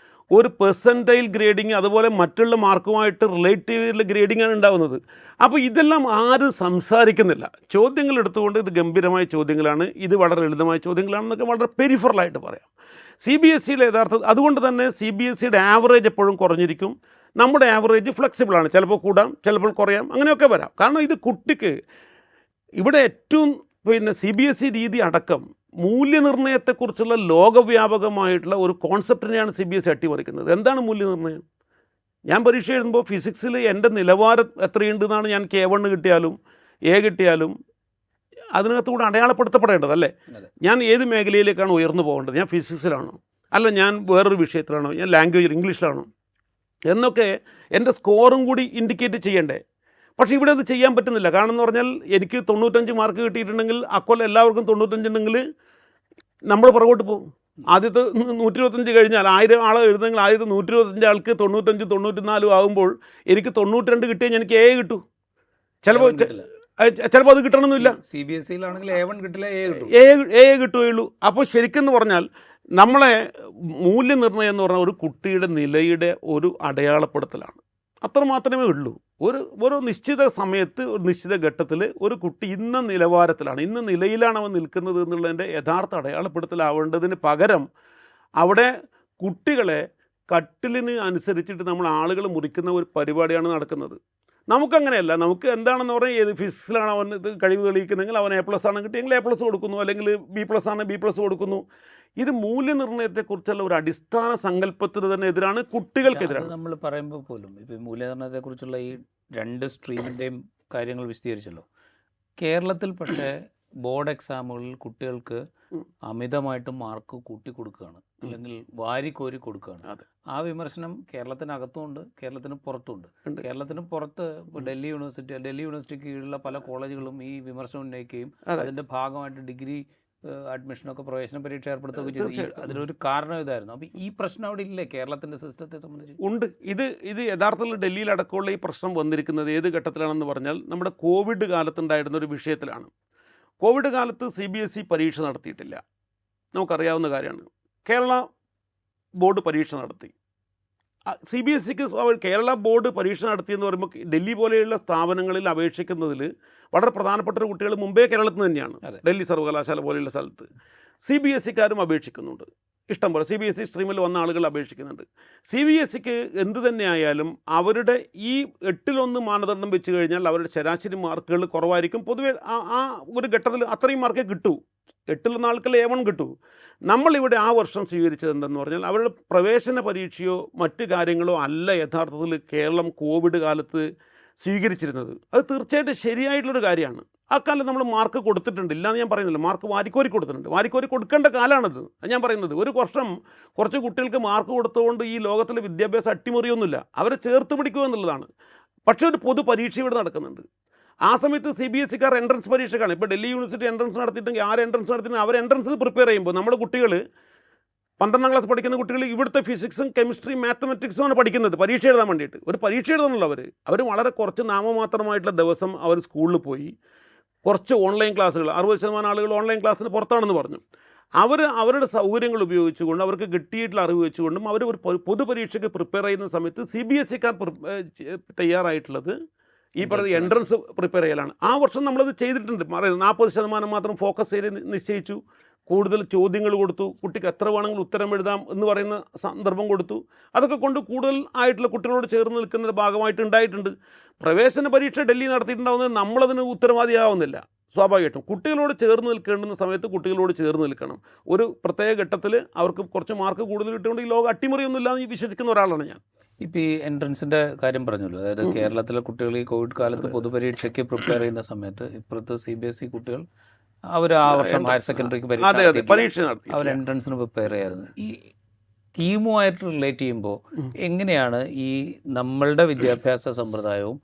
ഒരു പെർസെൻറ്റൈൽ ഗ്രേഡിങ്, അതുപോലെ മറ്റുള്ള മാർക്കുമായിട്ട് റിലേറ്റ് ചെയ്തിട്ടുള്ള ഗ്രേഡിങ്ങാണ് ഉണ്ടാകുന്നത്. അപ്പോൾ ഇതെല്ലാം ആരും സംസാരിക്കുന്നില്ല. ചോദ്യങ്ങൾ എടുത്തുകൊണ്ട് ഇത് ഗംഭീരമായ ചോദ്യങ്ങളാണ്, ഇത് വളരെ ലളിതമായ ചോദ്യങ്ങളാണെന്നൊക്കെ വളരെ പെരിഫറലായിട്ട് പറയാം. CBSEയുടെ യഥാർത്ഥ അതുകൊണ്ട് തന്നെ CBSEയുടെ ആവറേജ് എപ്പോഴും കുറഞ്ഞിരിക്കും. നമ്മുടെ ആവറേജ് ഫ്ലെക്സിബിളാണ്. ചിലപ്പോൾ കൂടാം, ചിലപ്പോൾ കുറയാം, അങ്ങനെയൊക്കെ വരാം. കാരണം ഇത് കുട്ടിക്ക് ഇവിടെ ഏറ്റവും CBSE രീതി അടക്കം മൂല്യനിർണ്ണയത്തെക്കുറിച്ചുള്ള ലോകവ്യാപകമായിട്ടുള്ള ഒരു കോൺസെപ്റ്റിനെയാണ് CBSE അട്ടിമറിക്കുന്നത്. എന്താണ് മൂല്യനിർണ്ണയം? ഞാൻ പരീക്ഷ എഴുതുമ്പോൾ ഫിസിക്സിൽ എൻ്റെ നിലവാരം എത്രയുണ്ടെന്നാണ് ഞാൻ K1 കിട്ടിയാലും A കിട്ടിയാലും അതിനകത്തുകൂടെ അടയാളപ്പെടുത്തപ്പെടേണ്ടത് അല്ലേ? ഞാൻ ഏത് മേഖലയിലേക്കാണ് ഉയർന്നു പോകേണ്ടത്? ഞാൻ ഫിസിക്സിലാണോ, അല്ല ഞാൻ വേറൊരു വിഷയത്തിലാണോ, ഞാൻ ലാംഗ്വേജ് ഇംഗ്ലീഷിലാണോ എന്നൊക്കെ എൻ്റെ സ്കോറും കൂടി ഇൻഡിക്കേറ്റ് ചെയ്യണ്ടേ? പക്ഷേ ഇവിടെ അത് ചെയ്യാൻ പറ്റുന്നില്ല. കാരണം എന്ന് പറഞ്ഞാൽ എനിക്ക് 95 മാർക്ക് കിട്ടിയിട്ടുണ്ടെങ്കിൽ അക്കൊല്ലം എല്ലാവർക്കും 95 ഉണ്ടെങ്കിൽ നമ്മൾ പുറകോട്ട് പോകും. ആദ്യത്തെ 125 കഴിഞ്ഞാൽ 1000 ആളെ എഴുതുന്നെങ്കിൽ ആദ്യത്തെ 125 ആൾക്ക് 95 94 ആകുമ്പോൾ എനിക്ക് 92 കിട്ടിയാൽ എനിക്ക് A കിട്ടൂ. ചിലപ്പോൾ അത് കിട്ടണമെന്നില്ല. CBSEയിലാണെങ്കിൽ A1 കിട്ടില്ല, A കിട്ടുകയുള്ളൂ. അപ്പോൾ ശരിക്കും പറഞ്ഞാൽ നമ്മളെ മൂല്യനിർണ്ണയം എന്ന് പറഞ്ഞാൽ ഒരു കുട്ടിയുടെ നിലയുടെ ഒരു അടയാളപ്പെടുത്തലാണ്. അത്ര മാത്രമേ ഉള്ളൂ. ഒരു നിശ്ചിത സമയത്ത് ഒരു നിശ്ചിത ഘട്ടത്തിൽ ഒരു കുട്ടി ഇന്ന നിലവാരത്തിലാണ്, ഇന്ന നിലയിലാണ് അവൻ നിൽക്കുന്നത് എന്നുള്ളതിൻ്റെ യഥാർത്ഥ അടയാളപ്പെടുത്തലാവേണ്ടതിന് പകരം അവിടെ കുട്ടികളെ കട്ടിലിന് അനുസരിച്ചിട്ട് നമ്മൾ ആളുകൾ മുറിക്കുന്ന ഒരു പരിപാടിയാണ് നടക്കുന്നത്. നമുക്കങ്ങനെയല്ല. നമുക്ക് എന്താണെന്ന് പറഞ്ഞാൽ ഏത് ഫിസിക്സിലാണ് അവൻ ഇത് കഴിവ് തെളിയിക്കുന്നതെങ്കിൽ അവൻ A+ ആണ് കിട്ടിയെങ്കിൽ A+ കൊടുക്കുന്നു, അല്ലെങ്കിൽ B+ ആണ് B+ കൊടുക്കുന്നു. ഇത് മൂല്യനിർണ്ണയത്തെക്കുറിച്ചുള്ള ഒരു അടിസ്ഥാന സങ്കല്പത്തിന് തന്നെ എതിരാണ്, കുട്ടികൾക്കെതിരാണ്. നമ്മൾ പറയുമ്പോൾ പോലും ഇപ്പോൾ മൂല്യനിർണ്ണയത്തെക്കുറിച്ചുള്ള ഈ 2 സ്ട്രീമിൻ്റെയും കാര്യങ്ങൾ വിശദീകരിച്ചല്ലോ. കേരളത്തിൽ പക്ഷേ ബോർഡ് എക്സാമുകളിൽ കുട്ടികൾക്ക് അമിതമായിട്ട് മാർക്ക് കൂട്ടി കൊടുക്കുകയാണ്, അല്ലെങ്കിൽ വാരിക്കോരി കൊടുക്കുകയാണ്. ആ വിമർശനം കേരളത്തിനകത്തുമുണ്ട്, കേരളത്തിന് പുറത്തുമുണ്ട്. കേരളത്തിന് പുറത്ത് ഇപ്പോൾ ഡൽഹി യൂണിവേഴ്സിറ്റിക്ക് കീഴിലുള്ള പല കോളേജുകളും ഈ വിമർശനം ഉന്നയിക്കുകയും അതിൻ്റെ ഭാഗമായിട്ട് ഡിഗ്രി അഡ്മിഷനൊക്കെ പ്രവേശന പരീക്ഷ ഏർപ്പെടുത്തുകയൊക്കെ ചെയ്തു. അതിനൊരു കാരണം ഇതായിരുന്നു. അപ്പോൾ ഈ പ്രശ്നം അവിടെ ഇല്ലേ കേരളത്തിൻ്റെ സിസ്റ്റത്തെ സംബന്ധിച്ച്? ഉണ്ട്. ഇത് യഥാർത്ഥത്തിൽ ഡൽഹിയിലടക്കമുള്ള ഈ പ്രശ്നം വന്നിരിക്കുന്നത് ഏത് ഘട്ടത്തിലാണെന്ന് പറഞ്ഞാൽ നമ്മുടെ കോവിഡ് കാലത്തുണ്ടായിരുന്ന ഒരു വിഷയത്തിലാണ്. കോവിഡ് കാലത്ത് CBSE പരീക്ഷ നടത്തിയിട്ടില്ല, നമുക്കറിയാവുന്ന കാര്യമാണ്. കേരള ബോർഡ് പരീക്ഷ നടത്തി. CBSEക്ക് കേരള ബോർഡ് പരീക്ഷ നടത്തിയെന്ന് പറയുമ്പോൾ ഡൽഹി പോലെയുള്ള സ്ഥാപനങ്ങളിൽ അപേക്ഷിക്കുന്നതിൽ വളരെ പ്രധാനപ്പെട്ട ഒരു കുട്ടികൾ മുമ്പേ കേരളത്തിൽ നിന്ന് തന്നെയാണ്. ഡൽഹി സർവകലാശാല പോലെയുള്ള സ്ഥലത്ത് CBSEക്കാരും അപേക്ഷിക്കുന്നുണ്ട്. ഇഷ്ടംപോലെ CBSE സ്ട്രീമിൽ വന്ന ആളുകൾ അപേക്ഷിക്കുന്നുണ്ട്. CBSEക്ക് എന്തു തന്നെയായാലും അവരുടെ ഈ 8-1 മാനദണ്ഡം വെച്ച് കഴിഞ്ഞാൽ അവരുടെ ശരാശരി മാർക്കുകൾ കുറവായിരിക്കും. പൊതുവെ ആ ഒരു ഘട്ടത്തിൽ അത്രയും മാർക്കേ കിട്ടൂ. 8-1 ആൾക്കല്ലേ A1 കിട്ടൂ. നമ്മളിവിടെ ആ വർഷം സ്വീകരിച്ചത് എന്തെന്ന് പറഞ്ഞാൽ അവരുടെ പ്രവേശന പരീക്ഷയോ മറ്റു കാര്യങ്ങളോ അല്ല യഥാർത്ഥത്തിൽ കേരളം കോവിഡ് കാലത്ത് സ്വീകരിച്ചിരുന്നത്. അത് തീർച്ചയായിട്ടും ശരിയായിട്ടുള്ളൊരു കാര്യമാണ്. ആ കാലം നമ്മൾ മാർക്ക് കൊടുത്തിട്ടുണ്ട്, ഇല്ലാന്ന് ഞാൻ പറയുന്നില്ല. മാർക്ക് വാരിക്കോരി കൊടുത്തിട്ടുണ്ട്. വാരിക്കോരി കൊടുക്കേണ്ട കാലമാണിത്. ഞാൻ പറയുന്നത് ഒരു വർഷം കുറച്ച് കുട്ടികൾക്ക് മാർക്ക് കൊടുത്തുകൊണ്ട് ഈ ലോകത്തിലെ വിദ്യാഭ്യാസം അട്ടിമറിയൊന്നുമില്ല. അവരെ ചേർത്ത് പിടിക്കുക എന്നുള്ളതാണ്. പക്ഷേ ഒരു പൊതു പരീക്ഷ ഇവിടെ നടക്കുന്നുണ്ട്. ആ സമയത്ത് CBSEക്കാർ എൻട്രൻസ് പരീക്ഷക്കാണ്. ഇപ്പോൾ ഡൽഹി യൂണിവേഴ്സിറ്റി എൻട്രൻസ് നടത്തിയിട്ടെങ്കിൽ എൻട്രൻസ് നടത്തിയിട്ട് അവർ എൻട്രൻസിൽ പ്രിപ്പയർ ചെയ്യുമ്പോൾ നമ്മുടെ കുട്ടികൾ 12ാം ക്ലാസ് പഠിക്കുന്ന കുട്ടികൾ ഇവിടുത്തെ ഫിസിക്സും കെമിസ്ട്രി മാത്തമെറ്റിക്സുമാണ് പഠിക്കുന്നത് പരീക്ഷ എഴുതാൻ വേണ്ടിയിട്ട്. ഒരു പരീക്ഷ എഴുതാനുള്ളവർ വളരെ കുറച്ച് നാമമാത്രമായിട്ടുള്ള ദിവസം അവർ സ്കൂളിൽ പോയി, കുറച്ച് ഓൺലൈൻ ക്ലാസ്സുകൾ 60% ആളുകൾ ഓൺലൈൻ ക്ലാസ്സിന് പുറത്താണെന്ന് പറഞ്ഞു. അവരുടെ സൗകര്യങ്ങൾ ഉപയോഗിച്ചുകൊണ്ട് അവർക്ക് കിട്ടിയിട്ടുള്ള അറിവ് വെച്ചുകൊണ്ടും അവർ ഒരു പൊതുപരീക്ഷയ്ക്ക് പ്രിപ്പയർ ചെയ്യുന്ന സമയത്ത് CBSEക്കാർ തയ്യാറായിട്ടുള്ളത് ഈ പറഞ്ഞ എൻട്രൻസ് പ്രിപ്പയർ ചെയ്യലാണ്. ആ വർഷം നമ്മളത് ചെയ്തിട്ടുണ്ട്. 40% മാത്രം ഫോക്കസ് ചെയ്ത് നിശ്ചയിച്ചു. കൂടുതൽ ചോദ്യങ്ങൾ കൊടുത്തു. കുട്ടിക്ക് എത്ര വേണമെങ്കിലും ഉത്തരം എഴുതാം എന്ന് പറയുന്ന സന്ദർഭം കൊടുത്തു. അതൊക്കെ കൊണ്ട് കൂടുതൽ ആയിട്ടുള്ള കുട്ടികളോട് ചേർന്ന് നിൽക്കുന്നതിൻ്റെ ഭാഗമായിട്ട് ഉണ്ടായിട്ടുണ്ട്. പ്രവേശന പരീക്ഷ ഡൽഹി നടത്തിയിട്ടുണ്ടാവുന്നത് നമ്മളതിന് ഉത്തരവാദിയാവുന്നില്ല. സ്വാഭാവികമായിട്ടും കുട്ടികളോട് ചേർന്ന് നിൽക്കേണ്ടുന്ന സമയത്ത് കുട്ടികളോട് ചേർന്ന് നിൽക്കണം. ഒരു പ്രത്യേക ഘട്ടത്തിൽ അവർക്ക് കുറച്ച് മാർക്ക് കൂടുതൽ കിട്ടുകൊണ്ട് ഈ ലോകം അട്ടിമറിയൊന്നുമില്ല എന്ന് വിശ്വസിക്കുന്ന ഒരാളാണ് ഞാൻ. ഇപ്പോൾ ഈ എൻട്രൻസിൻ്റെ കാര്യം പറഞ്ഞല്ലോ, അതായത് കേരളത്തിലെ കുട്ടികൾ ഈ കോവിഡ് കാലത്ത് പൊതുപരീക്ഷയ്ക്ക് പ്രിപ്പയർ ചെയ്യുന്ന സമയത്ത് ഇപ്പുറത്ത് CBSE കുട്ടികൾ അവർ ആ വർഷം ഹയർ സെക്കൻഡറിക്ക് പരീക്ഷ നടത്തി അവർ എൻട്രൻസിന് പ്രിപ്പയർ ചെയ്യായിരുന്നു. ഈ കീമുമായിട്ട് റിലേറ്റ് ചെയ്യുമ്പോൾ എങ്ങനെയാണ് ഈ നമ്മളുടെ വിദ്യാഭ്യാസ സമ്പ്രദായവും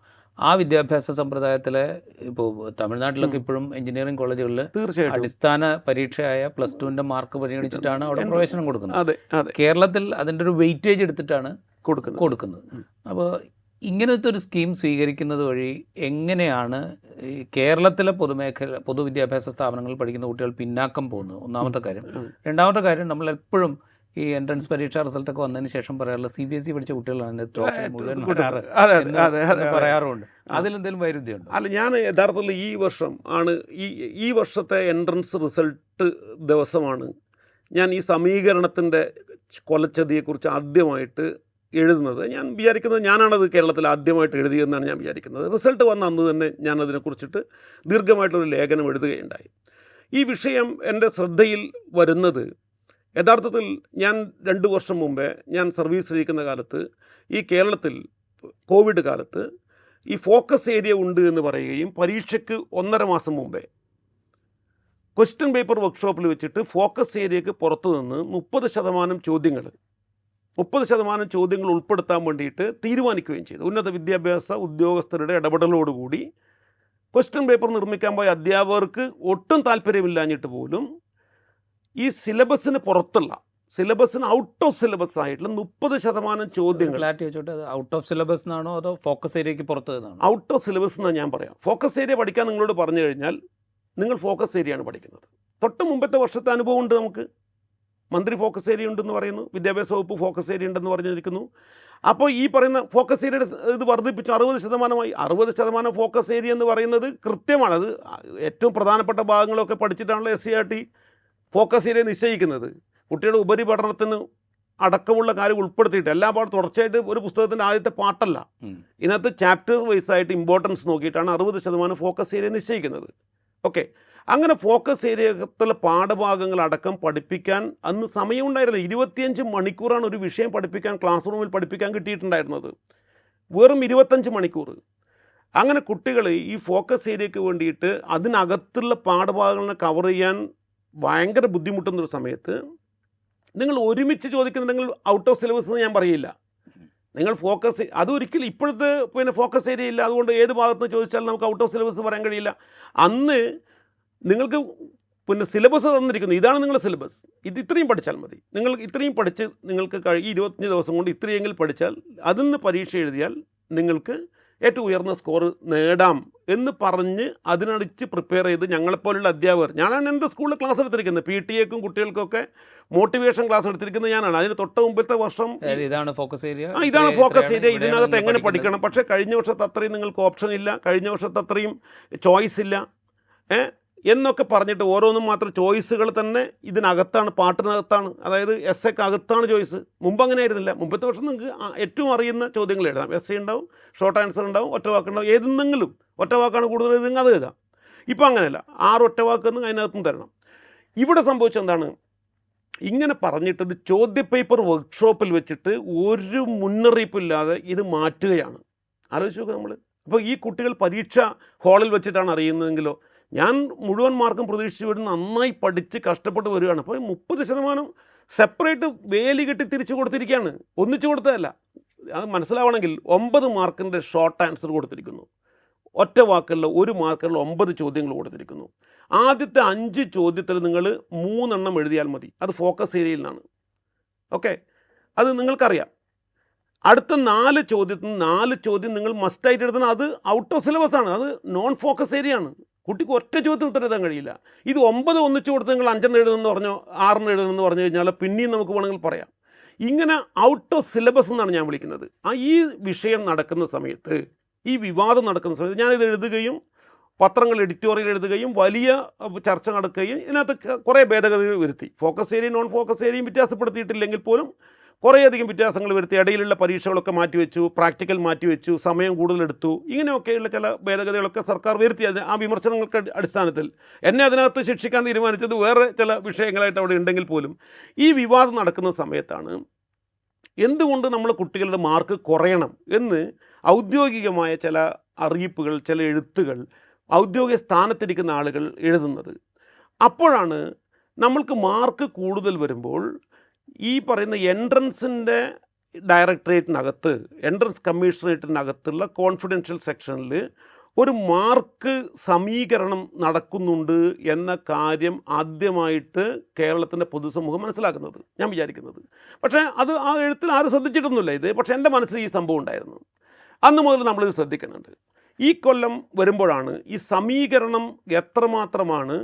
ആ വിദ്യാഭ്യാസ സമ്പ്രദായത്തിലെ ഇപ്പോൾ തമിഴ്നാട്ടിലൊക്കെ ഇപ്പോഴും എഞ്ചിനീയറിംഗ് കോളേജുകളിൽ തീർച്ചയായിട്ടും അടിസ്ഥാന പരീക്ഷയായ +2ൻ്റെ മാർക്ക് പരിഗണിച്ചിട്ടാണ് അവിടെ പ്രവേശനം കൊടുക്കുന്നത്. അതെ അതെ കേരളത്തിൽ അതിൻ്റെ ഒരു വെയിറ്റേജ് എടുത്തിട്ടാണ് കൊടുക്കുന്നത്. അപ്പോൾ ഇങ്ങനത്തെ ഒരു സ്കീം സ്വീകരിക്കുന്നത് വഴി എങ്ങനെയാണ് ഈ കേരളത്തിലെ പൊതുവിദ്യാഭ്യാസ സ്ഥാപനങ്ങളിൽ പഠിക്കുന്ന കുട്ടികൾ പിന്നാക്കം പോകുന്നത്? ഒന്നാമത്തെ കാര്യം. രണ്ടാമത്തെ കാര്യം, നമ്മൾ എപ്പോഴും ഈ എൻട്രൻസ് പരീക്ഷ റിസൾട്ടൊക്കെ വന്നതിന് ശേഷം പറയാറുള്ളത് CBSE പഠിച്ച കുട്ടികളാണ് ടോപ്പിൽ മുഴുവൻ പറയാറുണ്ട്. അതിലെന്തെങ്കിലും വൈരുദ്ധ്യമുണ്ടോ? അല്ല, ഞാൻ യഥാർത്ഥത്തിൽ ഈ വർഷം ആണ് ഈ വർഷത്തെ എൻട്രൻസ് റിസൾട്ട് ദിവസമാണ് ഞാൻ ഈ സമീകരണത്തിൻ്റെ കൊലച്ചതിയെക്കുറിച്ച് ആദ്യമായിട്ട് എഴുതുന്നത്. ഞാൻ വിചാരിക്കുന്നത് ഞാനാണത് കേരളത്തിൽ ആദ്യമായിട്ട് എഴുതിയെന്നാണ് ഞാൻ വിചാരിക്കുന്നത്. റിസൾട്ട് വന്ന അന്ന് തന്നെ ഞാൻ അതിനെക്കുറിച്ചിട്ട് ദീർഘമായിട്ടൊരു ലേഖനം എഴുതുകയുണ്ടായി. ഈ വിഷയം എൻ്റെ ശ്രദ്ധയിൽ വരുന്നത് യഥാർത്ഥത്തിൽ ഞാൻ 2 വർഷം മുമ്പേ ഞാൻ സർവീസിലിരിക്കുന്ന കാലത്ത് ഈ കേരളത്തിൽ കോവിഡ് കാലത്ത് ഈ ഫോക്കസ് ഏരിയ ഉണ്ട് എന്ന് പറയുകയും പരീക്ഷയ്ക്ക് 1.5 മാസം മുമ്പേ ക്വസ്റ്റ്യൻ പേപ്പർ വർക്ക്ഷോപ്പിൽ വെച്ചിട്ട് ഫോക്കസ് ഏരിയയ്ക്ക് പുറത്തു നിന്ന് 30% ചോദ്യങ്ങൾ ഉൾപ്പെടുത്താൻ വേണ്ടിയിട്ട് തീരുമാനിക്കുകയും ചെയ്തു. ഉന്നത വിദ്യാഭ്യാസ ഉദ്യോഗസ്ഥരുടെ ഇടപെടലോടുകൂടി ക്വസ്റ്റ്യൻ പേപ്പർ നിർമ്മിക്കാൻ പോയ അധ്യാപകർക്ക് ഒട്ടും താല്പര്യമില്ലാഞ്ഞിട്ട് പോലും ഈ സിലബസിന് പുറത്തുള്ള സിലബസിന് ഔട്ട് ഓഫ് സിലബസ് ആയിട്ടുള്ള 30% ചോദ്യങ്ങൾ. ഔട്ട് ഓഫ് സിലബസ് എന്നാണോ അതോ ഫോക്കസ് ഏരിയയ്ക്ക് പുറത്ത്? ഔട്ട് ഓഫ് സിലബസ് എന്നാണ് ഞാൻ പറയാം. ഫോക്കസ് ഏരിയ പഠിക്കാൻ നിങ്ങളോട് പറഞ്ഞു കഴിഞ്ഞാൽ നിങ്ങൾ ഫോക്കസ് ഏരിയയാണ് പഠിക്കുന്നത്. തൊട്ട് മുമ്പത്തെ വർഷത്തെ അനുഭവം ഉണ്ട് നമുക്ക്. മന്ത്രി ഫോക്കസ് ഏരിയ ഉണ്ടെന്ന് പറയുന്നു, വിദ്യാഭ്യാസ വകുപ്പ് ഫോക്കസ് ഏരിയ ഉണ്ടെന്ന് പറഞ്ഞിരിക്കുന്നു. അപ്പോൾ ഈ പറയുന്ന ഫോക്കസ് ഏരിയയുടെ ഇത് വർദ്ധിപ്പിച്ചു 60%. 60% ഫോക്കസ് ഏരിയ എന്ന് പറയുന്നത് കൃത്യമാണ്. അത് ഏറ്റവും പ്രധാനപ്പെട്ട ഭാഗങ്ങളൊക്കെ പഠിച്ചിട്ടാണല്ലോ SCERT ഫോക്കസ് ഏരിയ നിശ്ചയിക്കുന്നത്. കുട്ടിയുടെ ഉപരിപഠനത്തിന് അടക്കമുള്ള കാര്യം ഉൾപ്പെടുത്തിയിട്ട് എല്ലാ പാടും തുടർച്ചയായിട്ട് ഒരു പുസ്തകത്തിൻ്റെ ആദ്യത്തെ പാർട്ടല്ല. ഇതിനകത്ത് ചാപ്റ്റേഴ്സ് വൈസായിട്ട് ഇമ്പോർട്ടൻസ് നോക്കിയിട്ടാണ് 60% ഫോക്കസ് ഏരിയ നിശ്ചയിക്കുന്നത്. ഓക്കെ, അങ്ങനെ ഫോക്കസ് ഏരിയത്തിലെ പാഠഭാഗങ്ങൾ അടക്കം പഠിപ്പിക്കാൻ അന്ന് സമയമുണ്ടായിരുന്നത് 25 മണിക്കൂറാണ് ഒരു വിഷയം പഠിപ്പിക്കാൻ ക്ലാസ് റൂമിൽ പഠിപ്പിക്കാൻ കിട്ടിയിട്ടുണ്ടായിരുന്നത്. വെറും 25 മണിക്കൂർ. അങ്ങനെ കുട്ടികൾ ഈ ഫോക്കസ് ഏരിയയ്ക്ക് വേണ്ടിയിട്ട് അതിനകത്തുള്ള പാഠഭാഗങ്ങളെ കവർ ചെയ്യാൻ ഭയങ്കര ബുദ്ധിമുട്ടുന്നൊരു സമയത്ത് നിങ്ങൾ ഒരുമിച്ച് ചോദിക്കുന്നുണ്ടെങ്കിൽ ഔട്ട് ഓഫ് സിലബസ് എന്ന് ഞാൻ പറയില്ല. നിങ്ങൾ ഫോക്കസ് അതൊരിക്കലും ഇപ്പോഴത്തെ ഫോക്കസ് ഏരിയ ഇല്ല. അതുകൊണ്ട് ഏത് ഭാഗത്ത് ചോദിച്ചാലും നമുക്ക് ഔട്ട് ഓഫ് സിലബസ് പറയാൻ കഴിയില്ല. അന്ന് നിങ്ങൾക്ക് സിലബസ് തന്നിരിക്കുന്നു, ഇതാണ് നിങ്ങളുടെ സിലബസ്, ഇത് ഇത്രയും പഠിച്ചാൽ മതി, നിങ്ങൾ ഇത്രയും പഠിച്ച് നിങ്ങൾക്ക് 25 ദിവസം കൊണ്ട് ഇത്രയെങ്കിലും പഠിച്ചാൽ അതിൽ നിന്ന് പരീക്ഷ എഴുതിയാൽ നിങ്ങൾക്ക് ഏറ്റവും ഉയർന്ന സ്കോർ നേടാം എന്ന് പറഞ്ഞ് അതിനടിച്ച് പ്രിപ്പയർ ചെയ്ത് ഞങ്ങളെപ്പോലുള്ള അധ്യാപകർ, ഞാനാണ് എൻ്റെ സ്കൂളിൽ ക്ലാസ് എടുത്തിരിക്കുന്നത്. PTA-ക്കും കുട്ടികൾക്കൊക്കെ മോട്ടിവേഷൻ ക്ലാസ് എടുത്തിരിക്കുന്നത് ഞാനാണ്. അതിന് തൊട്ട് മുമ്പത്തെ വർഷം ഇതാണ് ഫോക്കസ് ഏരിയ, ഇതിനകത്ത് എങ്ങനെ പഠിക്കണം. പക്ഷേ കഴിഞ്ഞ വർഷത്തെ അത്രയും നിങ്ങൾക്ക് ഓപ്ഷൻ ഇല്ല, കഴിഞ്ഞ വർഷത്തെ അത്രയും ചോയ്സ് ഇല്ല എന്നൊക്കെ പറഞ്ഞിട്ട് ഓരോന്നും മാത്രം ചോയ്സുകൾ തന്നെ ഇതിനകത്താണ്, പാട്ടിനകത്താണ്, അതായത് എസ്സേക്ക് അകത്താണ് ചോയ്സ്. മുമ്പ് അങ്ങനെ ആയിരുന്നില്ല. മുമ്പത്തെ വർഷം നിങ്ങൾക്ക് ഏറ്റവും അറിയുന്ന ചോദ്യങ്ങൾ എഴുതാം. എസ്സേ ഉണ്ടാവും, ഷോർട്ട് ആൻസർ ഉണ്ടാവും, ഒറ്റ വാക്കുണ്ടാവും, ഏതെന്നെങ്കിലും ഒറ്റ വാക്കാണ് കൂടുതൽ എഴുതുന്നത് അത് എഴുതാം. ഇപ്പോൾ അങ്ങനെയല്ല, 6 ഒറ്റ വാക്കെന്ന് അതിനകത്തും തരണം. ഇവിടെ സംഭവിച്ചെന്താണ്, ഇങ്ങനെ പറഞ്ഞിട്ടൊരു ചോദ്യ പേപ്പർ വർക്ക്ഷോപ്പിൽ വെച്ചിട്ട് ഒരു മുന്നറിയിപ്പില്ലാതെ ഇത് മാറ്റുകയാണ്. ആലോചിച്ച് നോക്കുക നമ്മൾ. അപ്പോൾ ഈ കുട്ടികൾ പരീക്ഷ ഹാളിൽ വെച്ചിട്ടാണ് അറിയുന്നതെങ്കിലോ, ഞാൻ മുഴുവൻ മാർക്കും പ്രതീക്ഷിച്ച് വിടും, നന്നായി പഠിച്ച് കഷ്ടപ്പെട്ട് വരികയാണ്. അപ്പോൾ 30% സെപ്പറേറ്റ് വേലി കെട്ടി തിരിച്ചു കൊടുത്തിരിക്കുകയാണ്, ഒന്നിച്ചു കൊടുത്തതല്ല. അത് മനസ്സിലാവണമെങ്കിൽ 9 മാർക്കിൻ്റെ ഷോർട്ട് ആൻസർ കൊടുത്തിരിക്കുന്നു, ഒറ്റ വാക്കുള്ള 1 മാർക്കുള്ള 9 ചോദ്യങ്ങൾ കൊടുത്തിരിക്കുന്നു. ആദ്യത്തെ 5 ചോദ്യത്തിൽ നിങ്ങൾ 3 എണ്ണം എഴുതിയാൽ മതി, അത് ഫോക്കസ് ഏരിയയിൽ നിന്നാണ്. ഓക്കെ, അത് നിങ്ങൾക്കറിയാം. അടുത്ത 4 ചോദ്യത്തിൽ 4 ചോദ്യം നിങ്ങൾ മസ്റ്റായിട്ട് എഴുതണം, അത് ഔട്ട് ഓഫ് സിലബസ് ആണ്, അത് നോൺ ഫോക്കസ് ഏരിയ ആണ്. കുട്ടിക്ക് ഒറ്റ ചോദ്യത്തിന് ഉത്തരം എഴുതാൻ കഴിയില്ല. ഇത് 9 ഒന്നിച്ച് കൊടുത്ത് നിങ്ങൾ 5 എഴുതുമെന്ന് പറഞ്ഞോ 6 എഴുതുമെന്ന് പറഞ്ഞു കഴിഞ്ഞാൽ പിന്നെയും നമുക്ക് വേണമെങ്കിൽ പറയാം. ഇങ്ങനെ ഔട്ട് ഓഫ് സിലബസ് എന്നാണ് ഞാൻ വിളിക്കുന്നത്. ഈ വിഷയം നടക്കുന്ന സമയത്ത്, ഈ വിവാദം നടക്കുന്ന സമയത്ത് ഞാനിത് എഴുതുകയും പത്രങ്ങൾ എഡിറ്റോറിയൽ എഴുതുകയും വലിയ ചർച്ച നടക്കുകയും ഇതിനകത്ത് കുറേ ഭേദഗതി വരുത്തി. ഫോക്കസ് ഏരിയയും നോൺ ഫോക്കസ് ഏരിയയും വ്യത്യാസപ്പെടുത്തിയിട്ടില്ലെങ്കിൽ പോലും കുറേയധികം വ്യത്യാസങ്ങൾ വരുത്തി. ഇടയിലുള്ള പരീക്ഷകളൊക്കെ മാറ്റിവെച്ചു, പ്രാക്ടിക്കൽ മാറ്റിവെച്ചു, സമയം കൂടുതലെടുത്തു, ഇങ്ങനെയൊക്കെയുള്ള ചില ഭേദഗതികളൊക്കെ സർക്കാർ വരുത്തി. ആ വിമർശനങ്ങൾക്ക് അടിസ്ഥാനത്തിൽ എന്നെ അതിനകത്ത് ശിക്ഷിക്കാൻ തീരുമാനിച്ചത് വേറെ ചില വിഷയങ്ങളായിട്ട് അവിടെ ഉണ്ടെങ്കിൽ പോലും ഈ വിവാദം നടക്കുന്ന സമയത്താണ് എന്തുകൊണ്ട് നമ്മൾ കുട്ടികളുടെ മാർക്ക് കുറയണം എന്ന് ഔദ്യോഗികമായ ചില അറിയിപ്പുകൾ, ചില എഴുത്തുകൾ ഔദ്യോഗിക സ്ഥാനത്തിരിക്കുന്ന ആളുകൾ എഴുതുന്നത്. അപ്പോഴാണ് നമ്മൾക്ക് മാർക്ക് കൂടുതൽ വരുമ്പോൾ ഈ പറയുന്ന എൻട്രൻസിൻ്റെ ഡയറക്ടറേറ്റിനകത്ത് എൻട്രൻസ് കമ്മീഷണറേറ്റിനകത്തുള്ള കോൺഫിഡൻഷ്യൽ സെക്ഷനിൽ ഒരു മാർക്ക് സമീകരണം നടക്കുന്നുണ്ട് എന്ന കാര്യം ആദ്യമായിട്ട് കേരളത്തിൻ്റെ പൊതുസമൂഹം മനസ്സിലാക്കുന്നത് ഞാൻ വിചാരിക്കുന്നത്. പക്ഷേ അത് ആ എഴുത്തിൽ ആരും ശ്രദ്ധിച്ചിട്ടൊന്നുമില്ല ഇത്. പക്ഷേ എൻ്റെ മനസ്സിൽ ഈ സംഭവം ഉണ്ടായിരുന്നു. അന്ന് മുതൽ നമ്മളിത് ശ്രദ്ധിക്കുന്നുണ്ട്. ഈ കൊല്ലം വരുമ്പോഴാണ് ഈ സമീകരണം എത്രമാത്രമാണ്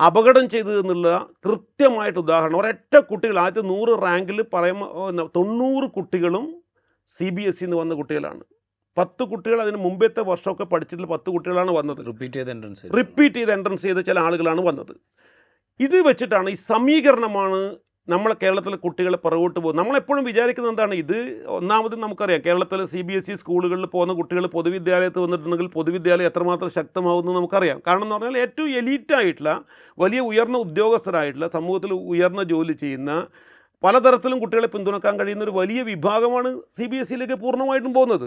അപകടം ചെയ്തതെന്നുള്ള കൃത്യമായിട്ട് ഉദാഹരണം. ഒരൊറ്റ കുട്ടികൾ ആദ്യത്തെ 100 റാങ്കിൽ പറയുമ്പോൾ 90 കുട്ടികളും CBSE എന്ന് വന്ന കുട്ടികളാണ്. 10 കുട്ടികൾ അതിന് മുമ്പത്തെ വർഷമൊക്കെ പഠിച്ചിട്ടുള്ള 10 കുട്ടികളാണ് വന്നത്. റിപ്പീറ്റ് ചെയ്ത് എൻട്രൻസ് ചെയ്ത ചില ആളുകളാണ് വന്നത്. ഇത് വെച്ചിട്ടാണ് ഈ സമീകരണമാണ് നമ്മളെ കേരളത്തിലെ കുട്ടികളെ പുറകോട്ട് പോകുന്നത്. നമ്മളെപ്പോഴും വിചാരിക്കുന്നത് എന്താണ്, ഇത് ഒന്നാമത് നമുക്കറിയാം കേരളത്തിലെ CBSE സ്കൂളുകളിൽ പോകുന്ന കുട്ടികൾ പൊതുവിദ്യാലയത്തിൽ വന്നിട്ടുണ്ടെങ്കിൽ പൊതുവിദ്യാലയം എത്രമാത്രം ശക്തമാവുമെന്ന് നമുക്കറിയാം. കാരണം എന്ന് പറഞ്ഞാൽ ഏറ്റവും എലീറ്റായിട്ടുള്ള വലിയ ഉയർന്ന ഉദ്യോഗസ്ഥരായിട്ടുള്ള സമൂഹത്തിൽ ഉയർന്ന ജോലി ചെയ്യുന്ന പലതരത്തിലും കുട്ടികളെ പിന്തുണക്കാൻ കഴിയുന്ന ഒരു വലിയ വിഭാഗമാണ് CBSEയിലേക്ക് പൂർണ്ണമായിട്ടും പോകുന്നത്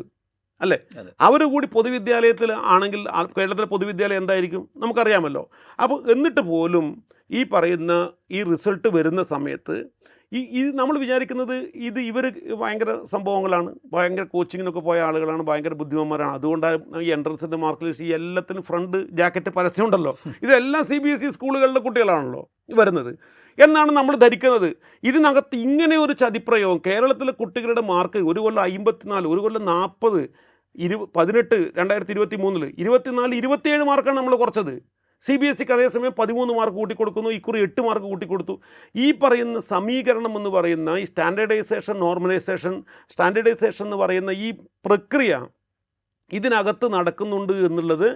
അല്ലേ. അവർ കൂടി പൊതുവിദ്യാലയത്തിൽ ആണെങ്കിൽ കേരളത്തിലെ പൊതുവിദ്യാലയം എന്തായിരിക്കും നമുക്കറിയാമല്ലോ. അപ്പോൾ എന്നിട്ട് പോലും ഈ പറയുന്ന ഈ റിസൾട്ട് വരുന്ന സമയത്ത് ഈ നമ്മൾ വിചാരിക്കുന്നത് ഇവർ ഭയങ്കര സംഭവങ്ങളാണ്, ഭയങ്കര കോച്ചിങ്ങിനൊക്കെ പോയ ആളുകളാണ്, ഭയങ്കര ബുദ്ധിമാന്മാരാണ്, അതുകൊണ്ടാണ് ഈ എൻട്രൻസിൻ്റെ മാർക്ക് ലിസ്റ്റ് ഈ എല്ലാത്തിനും ഫ്രണ്ട് ജാക്കറ്റ് പരസ്യം ഉണ്ടല്ലോ, ഇതെല്ലാം CBSE സ്കൂളുകളിലെ കുട്ടികളാണല്ലോ വരുന്നത് എന്നാണ് നമ്മൾ ധരിക്കുന്നത്. ഇതിനകത്ത് ഇങ്ങനെ ഒരു ചതിപ്രയോഗം കേരളത്തിലെ കുട്ടികളുടെ മാർക്ക് ഒരു കൊല്ലം 54, ഒരു കൊല്ലം 40, 18 2023 24, 27 മാർക്കാണ് നമ്മൾ കുറച്ചത്. CBSEക്ക് അതേസമയം 13 മാർക്ക് കൂട്ടിക്കൊടുക്കുന്നു, ഇക്കുറി 8 മാർക്ക് കൂട്ടിക്കൊടുത്തു. ഈ പറയുന്ന സമീകരണം എന്ന് പറയുന്ന ഈ സ്റ്റാൻഡേർഡൈസേഷൻ എന്ന് പറയുന്ന ഈ പ്രക്രിയ ഇതിനകത്ത് നടക്കുന്നുണ്ട് എന്നുള്ളത്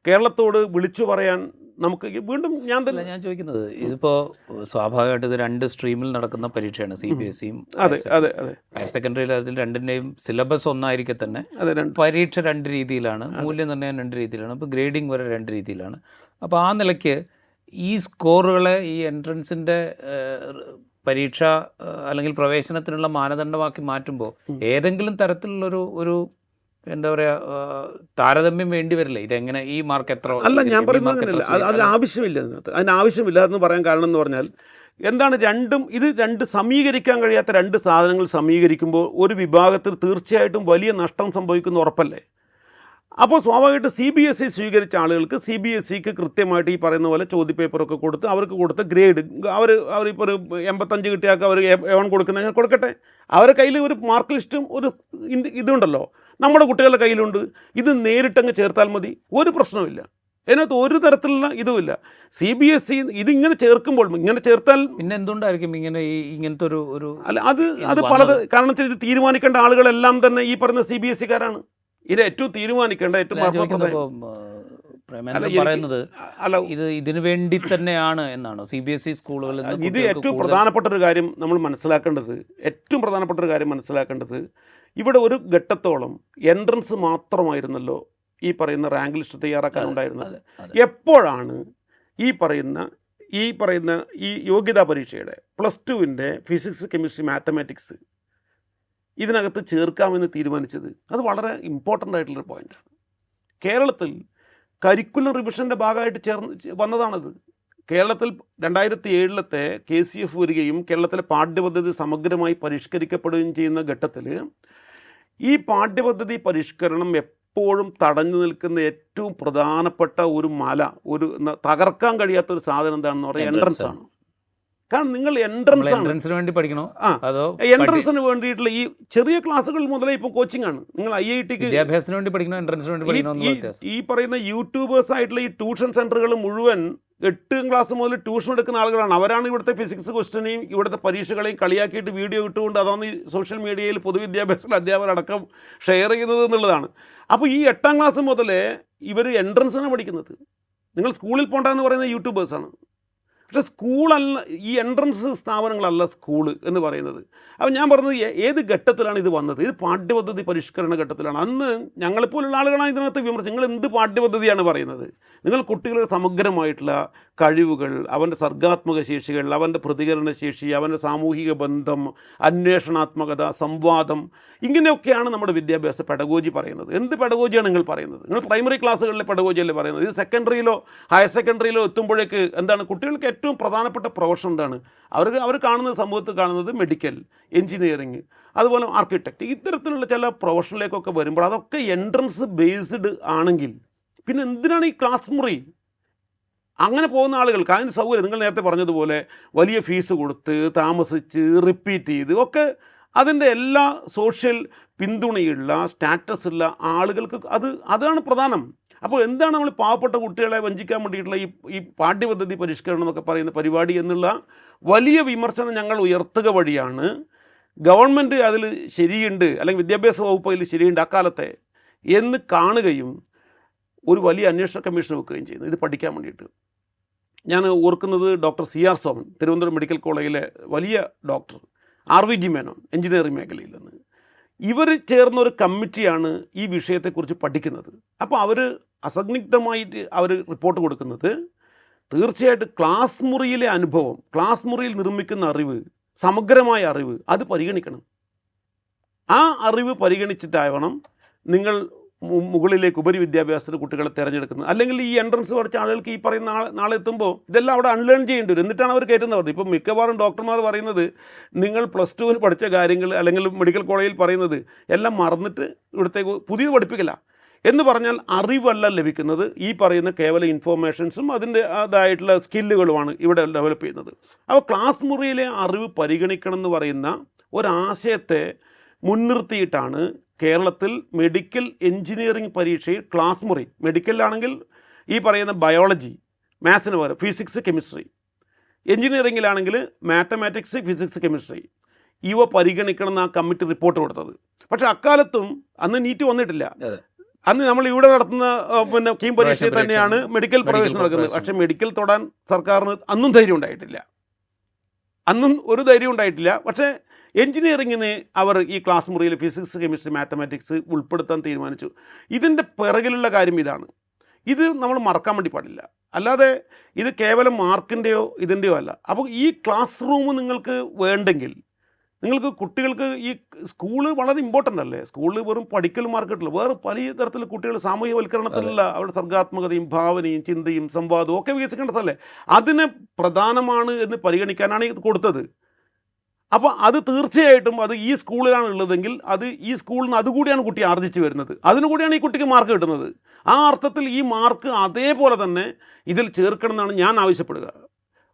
കേരളത്തോട് വിളിച്ചു പറയാൻ നമുക്ക് വീണ്ടും ഞാൻ ചോദിക്കുന്നത്, ഇതിപ്പോൾ സ്വാഭാവികമായിട്ട് ഇത് 2 സ്ട്രീമിൽ നടക്കുന്ന പരീക്ഷയാണ് CBSEയും ഹയർ സെക്കൻഡറി ലെവലിൽ രണ്ടിൻ്റെയും സിലബസ് ഒന്നായിരിക്കെ തന്നെ പരീക്ഷ 2 രീതിയിലാണ്, മൂല്യനിർണ്ണയം 2 രീതിയിലാണ്, ഇപ്പോൾ ഗ്രേഡിംഗ് വരെ 2 രീതിയിലാണ്. അപ്പോൾ ആ നിലയ്ക്ക് ഈ സ്കോറുകളെ ഈ എൻട്രൻസിൻ്റെ പരീക്ഷ അല്ലെങ്കിൽ പ്രവേശനത്തിനുള്ള മാനദണ്ഡമാക്കി മാറ്റുമ്പോൾ ഏതെങ്കിലും തരത്തിലുള്ളൊരു എന്താ പറയുക താരതമ്യം വേണ്ടി വരില്ല? ഇതെങ്ങനെ ഈ മാർക്ക് എത്ര അല്ല, ഞാൻ പറയുന്നത് അതിനാവശ്യമില്ല. അതിനാവശ്യമില്ല എന്ന് പറയാൻ കാരണം എന്ന് പറഞ്ഞാൽ എന്താണ്, ഇത് 2 സമീകരിക്കാൻ കഴിയാത്ത 2 സാധനങ്ങൾ സമീകരിക്കുമ്പോൾ ഒരു വിഭാഗത്തിൽ തീർച്ചയായിട്ടും വലിയ നഷ്ടം സംഭവിക്കുന്ന ഉറപ്പല്ലേ. അപ്പോൾ സ്വാഭാവികമായിട്ട് CBSE സ്വീകരിച്ച ആളുകൾക്ക് CBSEക്ക് കൃത്യമായിട്ട് ഈ പറയുന്ന പോലെ ചോദ്യപേപ്പറൊക്കെ കൊടുത്ത് അവർക്ക് കൊടുത്ത ഗ്രേഡ് അവരിപ്പോൾ ഒരു 85 കിട്ടിയാൽ അവർ A1 കൊടുക്കുന്ന കൊടുക്കട്ടെ. അവരുടെ കയ്യിൽ ഒരു മാർക്ക് ലിസ്റ്റും ഒരു ഇതുണ്ടല്ലോ, നമ്മുടെ കുട്ടികളുടെ കയ്യിലുണ്ട്. ഇത് നേരിട്ടങ്ങ് ചേർത്താൽ മതി, ഒരു പ്രശ്നവുമില്ല. അതിനകത്ത് ഒരു തരത്തിലുള്ള ഇതുമില്ല. CBSE ഇതിങ്ങനെ ചേർക്കുമ്പോൾ ഇങ്ങനെ ചേർത്താൽ പിന്നെ എന്തുകൊണ്ടായിരിക്കും ഇങ്ങനത്തെ ഒരു അല്ല അത് കാരണം ഇത് തീരുമാനിക്കേണ്ട ആളുകളെല്ലാം തന്നെ ഈ പറയുന്ന CBSEക്കാരാണ്. ഇത് ഏറ്റവും തീരുമാനിക്കേണ്ട പറയുന്നത് ഇതിനു വേണ്ടി തന്നെയാണ് എന്നാണോ CBSE സ്കൂളുകളിൽ? ഇത് ഏറ്റവും പ്രധാനപ്പെട്ട ഒരു കാര്യം നമ്മൾ മനസ്സിലാക്കേണ്ടത് ഇവിടെ ഒരു ഘട്ടത്തോളം എൻട്രൻസ് മാത്രമായിരുന്നല്ലോ ഈ പറയുന്ന റാങ്ക് ലിസ്റ്റ് തയ്യാറാക്കാനുണ്ടായിരുന്നത്. എപ്പോഴാണ് ഈ പറയുന്ന ഈ യോഗ്യതാ പരീക്ഷയുടെ +2-ൻ്റെ ഫിസിക്സ്, കെമിസ്ട്രി, മാത്തമാറ്റിക്സ് ഇതിനകത്ത് ചേർക്കാമെന്ന് തീരുമാനിച്ചത്? അത് വളരെ ഇമ്പോർട്ടൻ്റ് ആയിട്ടുള്ളൊരു പോയിൻ്റാണ്. കേരളത്തിൽ കരിക്കുലം റിവിഷൻ്റെ ഭാഗമായിട്ട് വന്നതാണത്. കേരളത്തിൽ 2007 KCF വരികയും കേരളത്തിലെ പാഠ്യപദ്ധതി സമഗ്രമായി പരിഷ്കരിക്കപ്പെടുകയും ചെയ്യുന്ന ഘട്ടത്തിൽ ഈ പാഠ്യപദ്ധതി പരിഷ്കരണം എപ്പോഴും തടഞ്ഞു നിൽക്കുന്ന ഏറ്റവും പ്രധാനപ്പെട്ട ഒരു തകർക്കാൻ കഴിയാത്തൊരു സാധനം എന്താണെന്ന് പറഞ്ഞാൽ എൻട്രൻസ് ആണ്. കാരണം നിങ്ങൾ എൻട്രൻസിന് വേണ്ടി പഠിക്കണോ അതോ എൻട്രൻസിന് വേണ്ടിയിട്ടുള്ള ഈ ചെറിയ ക്ലാസ്സുകൾ മുതലേ ഇപ്പോൾ കോച്ചിങ് ആണ്. നിങ്ങൾ IITക്ക് വിദ്യാഭ്യാസത്തിന് വേണ്ടി പഠിക്കണോ എൻട്രൻസിന് വേണ്ടി പഠിക്കണോ? ഈ പറയുന്ന യൂട്യൂബേഴ്സ് ആയിട്ടുള്ള ഈ ട്യൂഷൻ സെൻ്ററുകൾ മുഴുവൻ 8ാം ക്ലാസ് മുതൽ ട്യൂഷൻ എടുക്കുന്ന ആളുകളാണ്. അവരാണ് ഇവിടുത്തെ ഫിസിക്സ് ക്വസ്റ്റനെയും ഇവിടുത്തെ പരീക്ഷകളെയും കളിയാക്കിയിട്ട് വീഡിയോ ഇട്ടുകൊണ്ട് അതാണ് ഈ സോഷ്യൽ മീഡിയയിൽ പൊതുവിദ്യാഭ്യാസ അധ്യാപകരടക്കം ഷെയർ ചെയ്യുന്നത് എന്നുള്ളതാണ്. അപ്പോൾ ഈ 8ാം ക്ലാസ് മുതലേ ഇവർ എൻട്രൻസാണ് പഠിക്കുന്നത്. നിങ്ങൾ സ്കൂളിൽ പോകണ്ടെന്ന് പറയുന്ന യൂട്യൂബേഴ്സാണ്. പക്ഷേ സ്കൂളല്ല, ഈ എൻട്രൻസ് സ്ഥാപനങ്ങളല്ല സ്കൂള് എന്ന് പറയുന്നത്. അപ്പോൾ ഞാൻ പറഞ്ഞത് ഏത് ഘട്ടത്തിലാണ് ഇത് വന്നത്? ഇത് പാഠ്യപദ്ധതി പരിഷ്കരണ ഘട്ടത്തിലാണ്. അന്ന് ഞങ്ങളെപ്പോലുള്ള ആളുകളാണ് ഇതിനകത്ത് വിമർശിച്ചത്. നിങ്ങൾ എന്ത് പാഠ്യപദ്ധതിയാണ് പറയുന്നത്? നിങ്ങൾ കുട്ടികളുടെ സമഗ്രമായിട്ടുള്ള കഴിവുകൾ, അവൻ്റെ സർഗാത്മക ശേഷികൾ, അവൻ്റെ പ്രതികരണ ശേഷി, അവൻ്റെ സാമൂഹിക ബന്ധം, അന്വേഷണാത്മകത, സംവാദം, ഇങ്ങനെയൊക്കെയാണ് നമ്മുടെ വിദ്യാഭ്യാസ പെഡഗോജി പറയുന്നത്. എന്ത് പെഡഗോജിയാണ് നിങ്ങൾ പറയുന്നത്? നിങ്ങൾ പ്രൈമറി ക്ലാസ്സുകളിലെ പെഡഗോജിയല്ലേ പറയുന്നത്? ഇത് സെക്കൻഡറിയിലോ ഹയർ സെക്കൻഡറിയിലോ എത്തുമ്പോഴേക്ക് എന്താണ് കുട്ടികൾക്ക് ഏറ്റവും പ്രധാനപ്പെട്ട പ്രൊഫഷൻ എന്താണ്? അവർ കാണുന്നത്, സമൂഹത്തിൽ കാണുന്നത് മെഡിക്കൽ, എഞ്ചിനീയറിങ്, അതുപോലെ ആർക്കിടെക്റ്റ്, ഇത്തരത്തിലുള്ള ചില പ്രൊഫഷനിലേക്കൊക്കെ വരുമ്പോൾ അതൊക്കെ എൻട്രൻസ് ബേസ്ഡ് ആണെങ്കിൽ പിന്നെ എന്തിനാണ് ഈ ക്ലാസ് മുറി? അങ്ങനെ പോകുന്ന ആളുകൾക്ക് അതിന് സൗകര്യം, നിങ്ങൾ നേരത്തെ പറഞ്ഞതുപോലെ വലിയ ഫീസ് കൊടുത്ത് താമസിച്ച് റിപ്പീറ്റ് ചെയ്ത് ഒക്കെ അതിൻ്റെ എല്ലാ സോഷ്യൽ പിന്തുണയുള്ള സ്റ്റാറ്റസ് ഉള്ള ആളുകൾക്ക് അതാണ് പ്രധാനം. അപ്പോൾ എന്താണ് നമ്മൾ പാവപ്പെട്ട കുട്ടികളെ വഞ്ചിക്കാൻ വേണ്ടിയിട്ടുള്ള ഈ പാഠ്യപദ്ധതി പരിഷ്കരണം എന്നൊക്കെ പറയുന്ന പരിപാടി എന്നുള്ള വലിയ വിമർശനം ഞങ്ങൾ ഉയർത്തുക വഴിയാണ് ഗവൺമെൻറ് അതിൽ ശരിയുണ്ട്, അല്ലെങ്കിൽ വിദ്യാഭ്യാസ വകുപ്പ് അതിൽ ശരിയുണ്ട് അക്കാലത്തെ എന്ന് കാണുകയും ഒരു വലിയ അന്വേഷണ കമ്മീഷൻ വെക്കുകയും ചെയ്യുന്നു ഇത് പഠിക്കാൻ വേണ്ടിയിട്ട്. ഞാൻ ഓർക്കുന്നത് doctor CR Soman, Thiruvananthapuram medical കോളേജിലെ വലിയ ഡോക്ടർ, RVG മേനോൻ, എഞ്ചിനീയറിംഗ് മേഖലയിൽ നിന്ന്, ഇവർ ചേർന്ന ഒരു കമ്മിറ്റിയാണ് ഈ വിഷയത്തെക്കുറിച്ച് പഠിക്കുന്നത്. അപ്പോൾ അവർ അസന്നിഗ്ധമായിട്ട് അവർ റിപ്പോർട്ട് കൊടുക്കുന്നത് തീർച്ചയായിട്ടും ക്ലാസ് മുറിയിലെ അനുഭവം, ക്ലാസ് മുറിയിൽ നിർമ്മിക്കുന്ന അറിവ്, സമഗ്രമായ അറിവ് അത് പരിഗണിക്കണം. ആ അറിവ് പരിഗണിച്ചിട്ടാവണം നിങ്ങൾ മുകളിലേക്ക് ഉപരിവിദ്യാഭ്യാസത്തിന് കുട്ടികളെ തിരഞ്ഞെടുക്കുന്നത്. അല്ലെങ്കിൽ ഈ എൻട്രൻസ് പഠിച്ച ആളുകൾക്ക് ഈ പറയുന്ന നാളെ എത്തുമ്പോൾ ഇതെല്ലാം അവിടെ അൺലേൺ ചെയ്യേണ്ടി വരും. എന്നിട്ടാണ് അവർ കയറ്റുന്നത് പറഞ്ഞത്. ഇപ്പം മിക്കവാറും ഡോക്ടർമാർ പറയുന്നത് നിങ്ങൾ +2 പഠിച്ച കാര്യങ്ങൾ അല്ലെങ്കിൽ മെഡിക്കൽ കോളേജിൽ പറയുന്നത് എല്ലാം മറന്നിട്ട് ഇവിടത്തേക്ക് പുതിയത് പഠിപ്പിക്കില്ല എന്ന് പറഞ്ഞാൽ അറിവല്ല ലഭിക്കുന്നത്, ഈ പറയുന്ന കേവല ഇൻഫോർമേഷൻസും അതിൻ്റെ അതായിട്ടുള്ള സ്കില്ലുകളുമാണ് ഇവിടെ ഡെവലപ്പ് ചെയ്യുന്നത്. അപ്പോൾ ക്ലാസ് മുറിയിലെ അറിവ് പരിഗണിക്കണം എന്ന് പറയുന്ന ഒരാശയത്തെ മുൻനിർത്തിയിട്ടാണ് കേരളത്തിൽ മെഡിക്കൽ എഞ്ചിനീയറിംഗ് പരീക്ഷയിൽ ക്ലാസ് മുറി, മെഡിക്കലിലാണെങ്കിൽ ഈ പറയുന്ന ബയോളജി, മാത്സിന് പകരം ഫിസിക്സ്, കെമിസ്ട്രി, എഞ്ചിനീയറിംഗിലാണെങ്കിൽ മാത്തമാറ്റിക്സ്, ഫിസിക്സ്, കെമിസ്ട്രി ഇവ പരിഗണിക്കണം എന്ന് ആ കമ്മിറ്റി റിപ്പോർട്ട് കൊടുത്തത്. പക്ഷേ അക്കാലത്തും അന്ന് നീറ്റ് വന്നിട്ടില്ല. അന്ന് നമ്മൾ ഇവിടെ നടത്തുന്ന കീം പരീക്ഷയിൽ തന്നെയാണ് മെഡിക്കൽ പ്രവേശനം നടക്കുന്നത്. പക്ഷേ മെഡിക്കൽ തൊടാൻ സർക്കാരിന് അന്നും ധൈര്യം ഉണ്ടായിട്ടില്ല, അന്നും ഒരു ധൈര്യം ഉണ്ടായിട്ടില്ല. പക്ഷേ എഞ്ചിനീയറിങ്ങിന് അവർ ഈ ക്ലാസ് മുറിയിൽ ഫിസിക്സ്, കെമിസ്ട്രി, മാത്തമാറ്റിക്സ് ഉൾപ്പെടുത്താൻ തീരുമാനിച്ചു. ഇതിൻ്റെ പിറകിലുള്ള കാര്യം ഇതാണ്. ഇത് നമ്മൾ മറക്കാൻ വേണ്ടി പാടില്ല. അല്ലാതെ ഇത് കേവലം മാർക്കിൻ്റെയോ ഇതിൻ്റെയോ അല്ല. അപ്പോൾ ഈ ക്ലാസ് റൂം നിങ്ങൾക്ക് വേണ്ടെങ്കിൽ നിങ്ങൾക്ക് കുട്ടികൾക്ക് ഈ സ്കൂള് വളരെ ഇമ്പോർട്ടൻ്റ് അല്ലേ? സ്കൂളിൽ വെറും പഠിക്കൽ മാർക്കിട്ടില്ല, വേറെ പല തരത്തിൽ കുട്ടികൾ സാമൂഹ്യവൽക്കരണത്തിലുള്ള അവരുടെ സർഗാത്മകതയും ഭാവനയും ചിന്തയും സംവാദവും ഒക്കെ വികസിക്കേണ്ട സ്ഥലമല്ലേ? അതിനെ പ്രധാനമാണ് എന്ന് പരിഗണിക്കാനാണ് ഇത് കൊടുത്തത്. അപ്പോൾ അത് തീർച്ചയായിട്ടും അത് ഈ സ്കൂളിലാണ് ഉള്ളതെങ്കിൽ അത് ഈ സ്കൂളിൽ നിന്ന് അതുകൂടിയാണ് കുട്ടി ആർജിച്ച് വരുന്നത്, അതിനുകൂടിയാണ് ഈ കുട്ടിക്ക് മാർക്ക് കിട്ടുന്നത്. ആ അർത്ഥത്തിൽ ഈ മാർക്ക് അതേപോലെ തന്നെ ഇതിൽ ചേർക്കണം എന്നാണ് ഞാൻ ആവശ്യപ്പെടുക.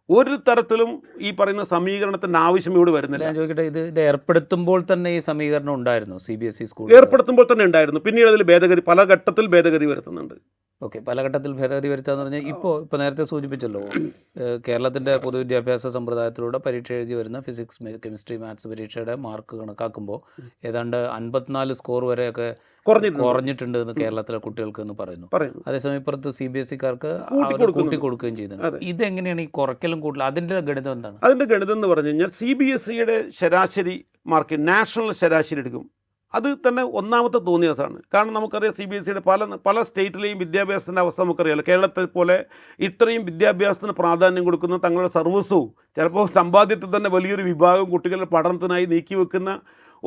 ഒരു തരത്തിലും ഈ പറയുന്ന സമീകരണത്തിൻ്റെ ആവശ്യം ഇവിടെ വരുന്നില്ല. ഞാൻ ചോദിക്കട്ടെ, ഇത് ഏർപ്പെടുത്തുമ്പോൾ തന്നെ ഈ സമീകരണം ഉണ്ടായിരുന്നു? CBSE സ്കൂൾ ഏർപ്പെടുത്തുമ്പോൾ തന്നെ ഉണ്ടായിരുന്നു. പിന്നീട് അതിൽ ഭേദഗതി, പല ഘട്ടത്തിൽ ഭേദഗതി വരുത്തുന്നുണ്ട്. ഓക്കെ, പല ഘട്ടത്തിൽ ഭേദഗതി വരുത്താന്ന് പറഞ്ഞാൽ ഇപ്പോൾ നേരത്തെ സൂചിപ്പിച്ചല്ലോ, കേരളത്തിൻ്റെ പൊതുവിദ്യാഭ്യാസ സമ്പ്രദായത്തിലൂടെ പരീക്ഷ എഴുതി വരുന്ന ഫിസിക്സ്, കെമിസ്ട്രി, മാത്സ് പരീക്ഷയുടെ മാർക്ക് കണക്കാക്കുമ്പോൾ ഏതാണ്ട് 54 സ്കോർ വരെയൊക്കെ കുറഞ്ഞിട്ടുണ്ട് എന്ന് കേരളത്തിലെ കുട്ടികൾക്ക് എന്ന് പറയുന്നു. അതേസമയം ഇപ്പുറത്ത് CBSE-കാർക്ക് കൂട്ടി കൊടുക്കുകയും ചെയ്യുന്നുണ്ട്. ഇതെങ്ങനെയാണ് ഈ കുറയ്ക്കലും കൂട്ടലും? അതിൻ്റെ ഗണിതം എന്താണ്? അതിൻ്റെ ഗണിതം എന്ന് പറഞ്ഞു കഴിഞ്ഞാൽ CBSE-യുടെ ശരാശരി മാർക്ക് നാഷണൽ ശരാശരി എടുക്കും. അത് തന്നെ ഒന്നാമത്തെ തോന്നിയതാണ്. കാരണം നമുക്കറിയാം CBSE-യുടെ പല സ്റ്റേറ്റിലെയും വിദ്യാഭ്യാസത്തിൻ്റെ അവസ്ഥ നമുക്കറിയാമല്ലോ. കേരളത്തെ പോലെ ഇത്രയും വിദ്യാഭ്യാസത്തിന് പ്രാധാന്യം കൊടുക്കുന്ന തങ്ങളുടെ സർവസ്വവും ചിലപ്പോൾ സമ്പാദ്യത്തിൽ തന്നെ വലിയൊരു വിഭാഗം കുട്ടികളുടെ പഠനത്തിനായി നീക്കി വെക്കുന്ന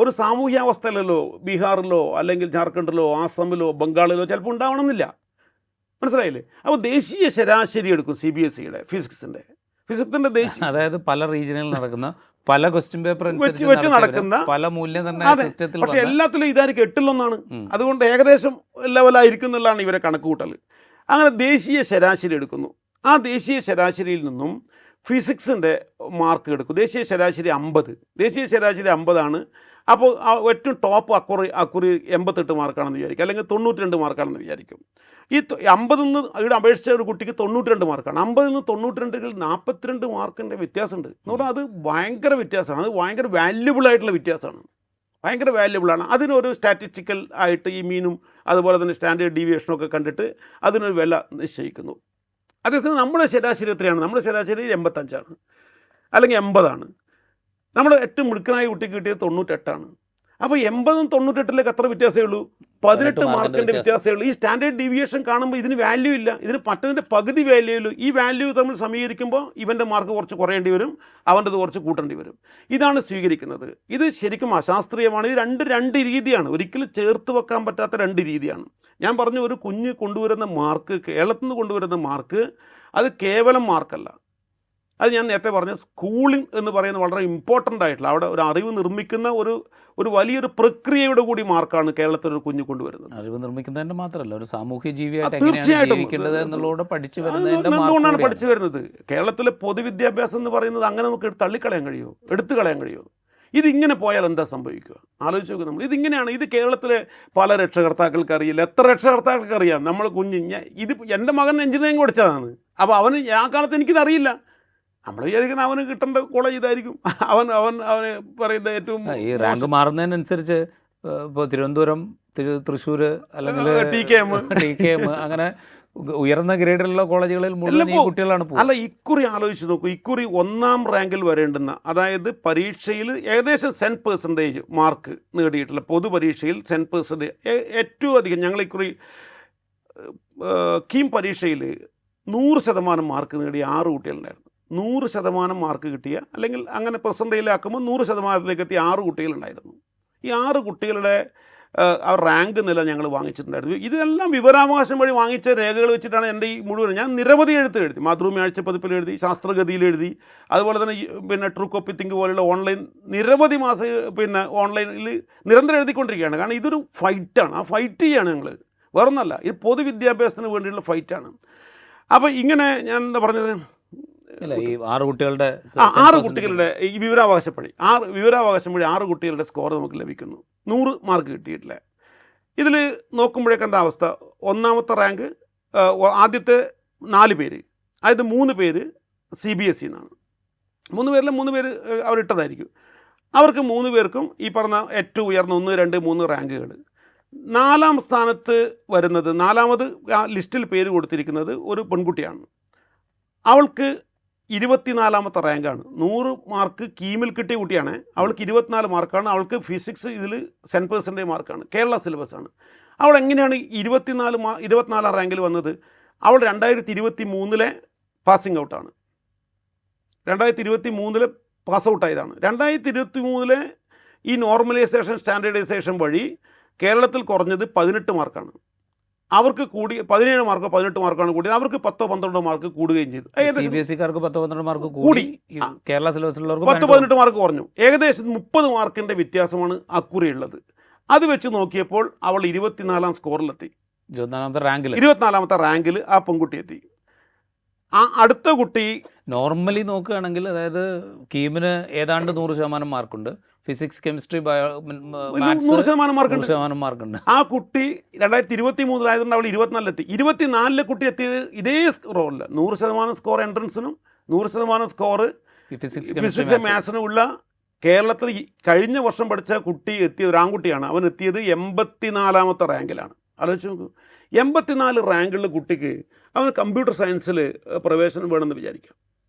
ഒരു സാമൂഹ്യാവസ്ഥയിലല്ലോ ബീഹാറിലോ അല്ലെങ്കിൽ ജാർഖണ്ഡിലോ ആസാമിലോ ബംഗാളിലോ ചിലപ്പോൾ ഉണ്ടാവണമെന്നില്ല. മനസ്സിലായില്ലേ? അപ്പോൾ ദേശീയ ശരാശരി എടുക്കും CBSE-യുടെ ഫിസിക്സിൻ്റെ ദേശീയ, അതായത് പല റീജിയനിൽ നടക്കുന്ന പല ക്വസ്റ്റ്യൻ പേപ്പർ വെച്ച് നടക്കുന്ന പല മൂല്യനിർണ്ണയ സിസ്റ്റത്തിൽ. പക്ഷേ എല്ലാത്തിലും ഇതായിരിക്കും 8 അതുകൊണ്ട് ഏകദേശം ലെവലായിരിക്കും എന്നുള്ളതാണ് ഇവരെ കണക്ക് കൂട്ടൽ. അങ്ങനെ ദേശീയ ശരാശരി എടുക്കുന്നു. ആ ദേശീയ ശരാശരിയിൽ നിന്നും ഫിസിക്സിൻ്റെ മാർക്ക് എടുക്കും. ദേശീയ ശരാശരി 50. ദേശീയ ശരാശരി 50 അപ്പോൾ ഏറ്റവും ടോപ്പ് അക്കുറി 88 മാർക്കാണെന്ന് വിചാരിക്കും, അല്ലെങ്കിൽ 92 മാർക്കാണെന്ന് വിചാരിക്കും. ഈ 50 ഇവിടെ അപേക്ഷിച്ച ഒരു കുട്ടിക്ക് 92 മാർക്കാണ്. 50 92 42 മാർക്കിൻ്റെ വ്യത്യാസമുണ്ട് എന്ന് പറഞ്ഞാൽ അത് ഭയങ്കര വ്യത്യാസമാണ്. അത് ഭയങ്കര വാല്യുബിൾ ആയിട്ടുള്ള വ്യത്യാസമാണ്, ഭയങ്കര വാല്യുബിളാണ്. അതിനൊരു സ്റ്റാറ്റിസ്റ്റിക്കൽ ആയിട്ട് ഈ മീനും അതുപോലെ തന്നെ സ്റ്റാൻഡേർഡ് ഡീവിയേഷനും ഒക്കെ കണ്ടിട്ട് അതിനൊരു വില നിശ്ചയിക്കുന്നു. അതേസമയം നമ്മുടെ ശരാശരി എത്രയാണ്? നമ്മുടെ ശരാശരി 85 അല്ലെങ്കിൽ 80. നമ്മൾ ഏറ്റവും മിടുക്കനായ കുട്ടിക്ക് കിട്ടിയത് 98. അപ്പോൾ 80 98 എത്ര വ്യത്യാസമേ ഉള്ളൂ? 18 മാർക്കിൻ്റെ വ്യത്യാസമുള്ളൂ. ഈ സ്റ്റാൻഡേർഡ് ഡീവിയേഷൻ കാണുമ്പോൾ ഇതിന് വാല്യൂ ഇല്ല, ഇതിന് മറ്റതിൻ്റെ പകുതി വാല്യൂ ഉള്ളൂ. ഈ വാല്യൂ തമ്മിൽ സമീകരിക്കുമ്പോൾ ഇവൻ്റെ മാർക്ക് കുറച്ച് കുറയേണ്ടി വരും, അവൻ്റെത് കുറച്ച് കൂട്ടേണ്ടി വരും. ഇതാണ് സ്വീകരിക്കുന്നത്. ഇത് ശരിക്കും അശാസ്ത്രീയമാണ്. ഇത് രണ്ട് രീതിയാണ്, ഒരിക്കലും ചേർത്ത് വെക്കാൻ പറ്റാത്ത രണ്ട് രീതിയാണ്. ഞാൻ പറഞ്ഞു, ഒരു കുഞ്ഞ് കൊണ്ടുവരുന്ന മാർക്ക്, കേരളത്തിൽ നിന്ന് കൊണ്ടുവരുന്ന മാർക്ക് അത് കേവലം മാർക്കല്ല. അത് ഞാൻ നേരത്തെ പറഞ്ഞ സ്കൂളിംഗ് എന്ന് പറയുന്നത് വളരെ ഇമ്പോർട്ടൻ്റ് ആയിട്ടുള്ള, അവിടെ ഒരു അറിവ് നിർമ്മിക്കുന്ന ഒരു വലിയൊരു പ്രക്രിയയുടെ കൂടി മാർക്കാണ് കേരളത്തിൽ ഒരു കുഞ്ഞ് കൊണ്ടുവരുന്നത്. അറിവ് നിർമ്മിക്കുന്നതിൻ്റെ മാത്രമല്ല, ഒരു സാമൂഹ്യ ജീവിയായിട്ട് തീർച്ചയായിട്ടും എന്തുകൊണ്ടാണ് പഠിച്ചു വരുന്നത്. കേരളത്തിലെ പൊതുവിദ്യാഭ്യാസം എന്ന് പറയുന്നത് അങ്ങനെ നമുക്ക് തള്ളിക്കളയാൻ കഴിയുമോ, എടുത്തു കളയാൻ കഴിയുമോ? ഇതിങ്ങനെ പോയാൽ എന്താ സംഭവിക്കുക? ആലോചിച്ച് നോക്കുക നമ്മൾ. ഇതിങ്ങനെയാണ്. ഇത് കേരളത്തിലെ പല രക്ഷകർത്താക്കൾക്ക് അറിയില്ല. എത്ര രക്ഷകർത്താക്കൾക്ക് അറിയാം? നമ്മൾ ഇത് എൻ്റെ മകൻ എഞ്ചിനീയറിംഗ് പഠിച്ചതാണ്, അപ്പോൾ അവന് ആ കാലത്ത് എനിക്കിതറിയില്ല. നമ്മൾ വിചാരിക്കുന്ന അവന് കിട്ടേണ്ട കോളേജ് ഇതായിരിക്കും. അവന് പറയുന്ന ഏറ്റവും ഈ റാങ്ക് മാറുന്നതിനനുസരിച്ച് ഇപ്പോൾ തിരുവനന്തപുരം, തൃശ്ശൂർ അല്ലെങ്കിൽ TKM അങ്ങനെ ഉയർന്ന ഗ്രേഡിലുള്ള കോളേജുകളിൽ മുഴുവൻ ഈ കുട്ടികളാണ് പോകുന്നത്. അല്ല, ഇക്കുറി ആലോചിച്ച് നോക്കൂ. ഇക്കുറി 1ാം റാങ്കിൽ വരേണ്ടുന്ന, അതായത് പരീക്ഷയിൽ ഏകദേശം 10% മാർക്ക് നേടിയിട്ടുള്ള, പൊതുപരീക്ഷയിൽ 10% ഏറ്റവും അധികം. ഞങ്ങൾ ഇക്കുറി കീം പരീക്ഷയിൽ 100% മാർക്ക് നേടിയ 6 കുട്ടികളുണ്ടായിരുന്നു. 100% മാർക്ക് കിട്ടിയ, അല്ലെങ്കിൽ അങ്ങനെ പെർസെൻറ്റേജിലാക്കുമ്പോൾ 100%ലേക്ക് എത്തിയ 6 കുട്ടികളുണ്ടായിരുന്നു. ഈ 6 കുട്ടികളുടെ ആ റാങ്ക് നില ഞങ്ങൾ വാങ്ങിച്ചിട്ടുണ്ടായിരുന്നു. ഇതെല്ലാം വിവരാവകാശം വഴി വാങ്ങിച്ച രേഖകൾ വെച്ചിട്ടാണ് എൻ്റെ ഈ മുഴുവൻ. ഞാൻ നിരവധി എഴുതി, മാതൃഭൂമി ആഴ്ചപ്പതിപ്പിൽ എഴുതി, ശാസ്ത്രഗതിയിൽ എഴുതി, അതുപോലെ തന്നെ പിന്നെ ട്രൂ കോപ്പി തിങ്ക് പോലുള്ള ഓൺലൈൻ നിരവധി ഓൺലൈനിൽ നിരന്തരം എഴുതിക്കൊണ്ടിരിക്കുകയാണ്. കാരണം ഇതൊരു ഫൈറ്റാണ്. ആ ഫൈറ്റ് ചെയ്യാണ് ഞങ്ങൾ, വേറൊന്നല്ല. ഇത് പൊതുവിദ്യാഭ്യാസത്തിന് വേണ്ടിയുള്ള ഫൈറ്റാണ്. അപ്പോൾ ഇങ്ങനെ ഞാൻ എന്താ പറഞ്ഞത്, ഈ 6 കുട്ടികളുടെ ഈ വിവരാവകാശം വഴി 6 കുട്ടികളുടെ സ്കോർ നമുക്ക് ലഭിക്കുന്നു. 100 മാർക്ക് കിട്ടിയിട്ടില്ല. ഇതിൽ നോക്കുമ്പോഴേക്കും എന്താ അവസ്ഥ? 1ാമത്തെ റാങ്ക് ആദ്യത്തെ 4 പേര്, അതായത് 3 പേര് CBSE എന്നാണ്. 3 പേരിൽ 3 പേര് അവരിട്ടതായിരിക്കും. അവർക്ക് 3 പേർക്കും ഈ പറഞ്ഞ ഏറ്റവും ഉയർന്ന 1, 2, 3 റാങ്കുകൾ. 4ാം സ്ഥാനത്ത് വരുന്നത്, 4ാമത് ആ ലിസ്റ്റിൽ പേര് കൊടുത്തിരിക്കുന്നത് ഒരു പെൺകുട്ടിയാണ്. അവൾക്ക് 24ാമത്തെ റാങ്കാണ്. 100 മാർക്ക് കീമിൽ കിട്ടിയ കുട്ടിയാണ്. അവൾക്ക് 24 മാർക്കാണ്. അവൾക്ക് ഫിസിക്സ് ഇതിൽ 10% മാർക്കാണ്. കേരള സിലബസാണ്. അവൾ എങ്ങനെയാണ് 24ാം റാങ്കിൽ വന്നത്? അവൾ 2023 പാസിംഗ് ഔട്ടാണ്. 2023 പാസ് ഔട്ടായതാണ്. 2023 ഈ നോർമലൈസേഷൻ, സ്റ്റാൻഡേർഡൈസേഷൻ വഴി കേരളത്തിൽ കുറഞ്ഞത് 18 മാർക്കാണ്. അവർക്ക് കൂടി 17 മാർക്കോ 18 മാർക്കാണ് കൂടിയത്. അവർക്ക് 10-12 മാർക്ക് കൂടുകയും ചെയ്തു. CBSE-കാർക്ക് 10-12 മാർക്ക് കൂടി, കേരള സിലബസിലുള്ളവർക്ക് 10-18 മാർക്ക് കുറഞ്ഞു. ഏകദേശം 30 മാർക്കിൻ്റെ വ്യത്യാസമാണ് അക്കുറി ഉള്ളത്. അത് വെച്ച് നോക്കിയപ്പോൾ അവൾ 24ാം സ്കോറിലെത്തി. 24ാമത്തെ റാങ്കിൽ ആ പെൺകുട്ടി എത്തി. ആ അടുത്ത കുട്ടി നോർമലി നോക്കുകയാണെങ്കിൽ, അതായത് കീമിന് ഏതാണ്ട് 100% മാർക്കുണ്ട്, ഫിസിക്സ്, കെമിസ്ട്രി, 100% മാർക്കുണ്ട്. ആ കുട്ടി 2023 ആയതുകൊണ്ട് അവൾ 24 എത്തി. 24 കുട്ടി എത്തിയത് ഇതേ സ്കോറിൽ 100% സ്കോർ എൻട്രൻസിനും 100% സ്കോർ ഫിസിക്സ് മാത്സിനും ഉള്ള കേരളത്തിൽ കഴിഞ്ഞ വർഷം പഠിച്ച കുട്ടി എത്തിയ ഒരു ആൺകുട്ടിയാണ്. അവൻ എത്തിയത് 84ാമത്തെ റാങ്കിലാണ്. ആലോചിച്ച് നോക്കൂ, 84 റാങ്കുള്ള കുട്ടിക്ക് അവന് കമ്പ്യൂട്ടർ സയൻസിൽ പ്രവേശനം വേണമെന്ന് വിചാരിക്കാം.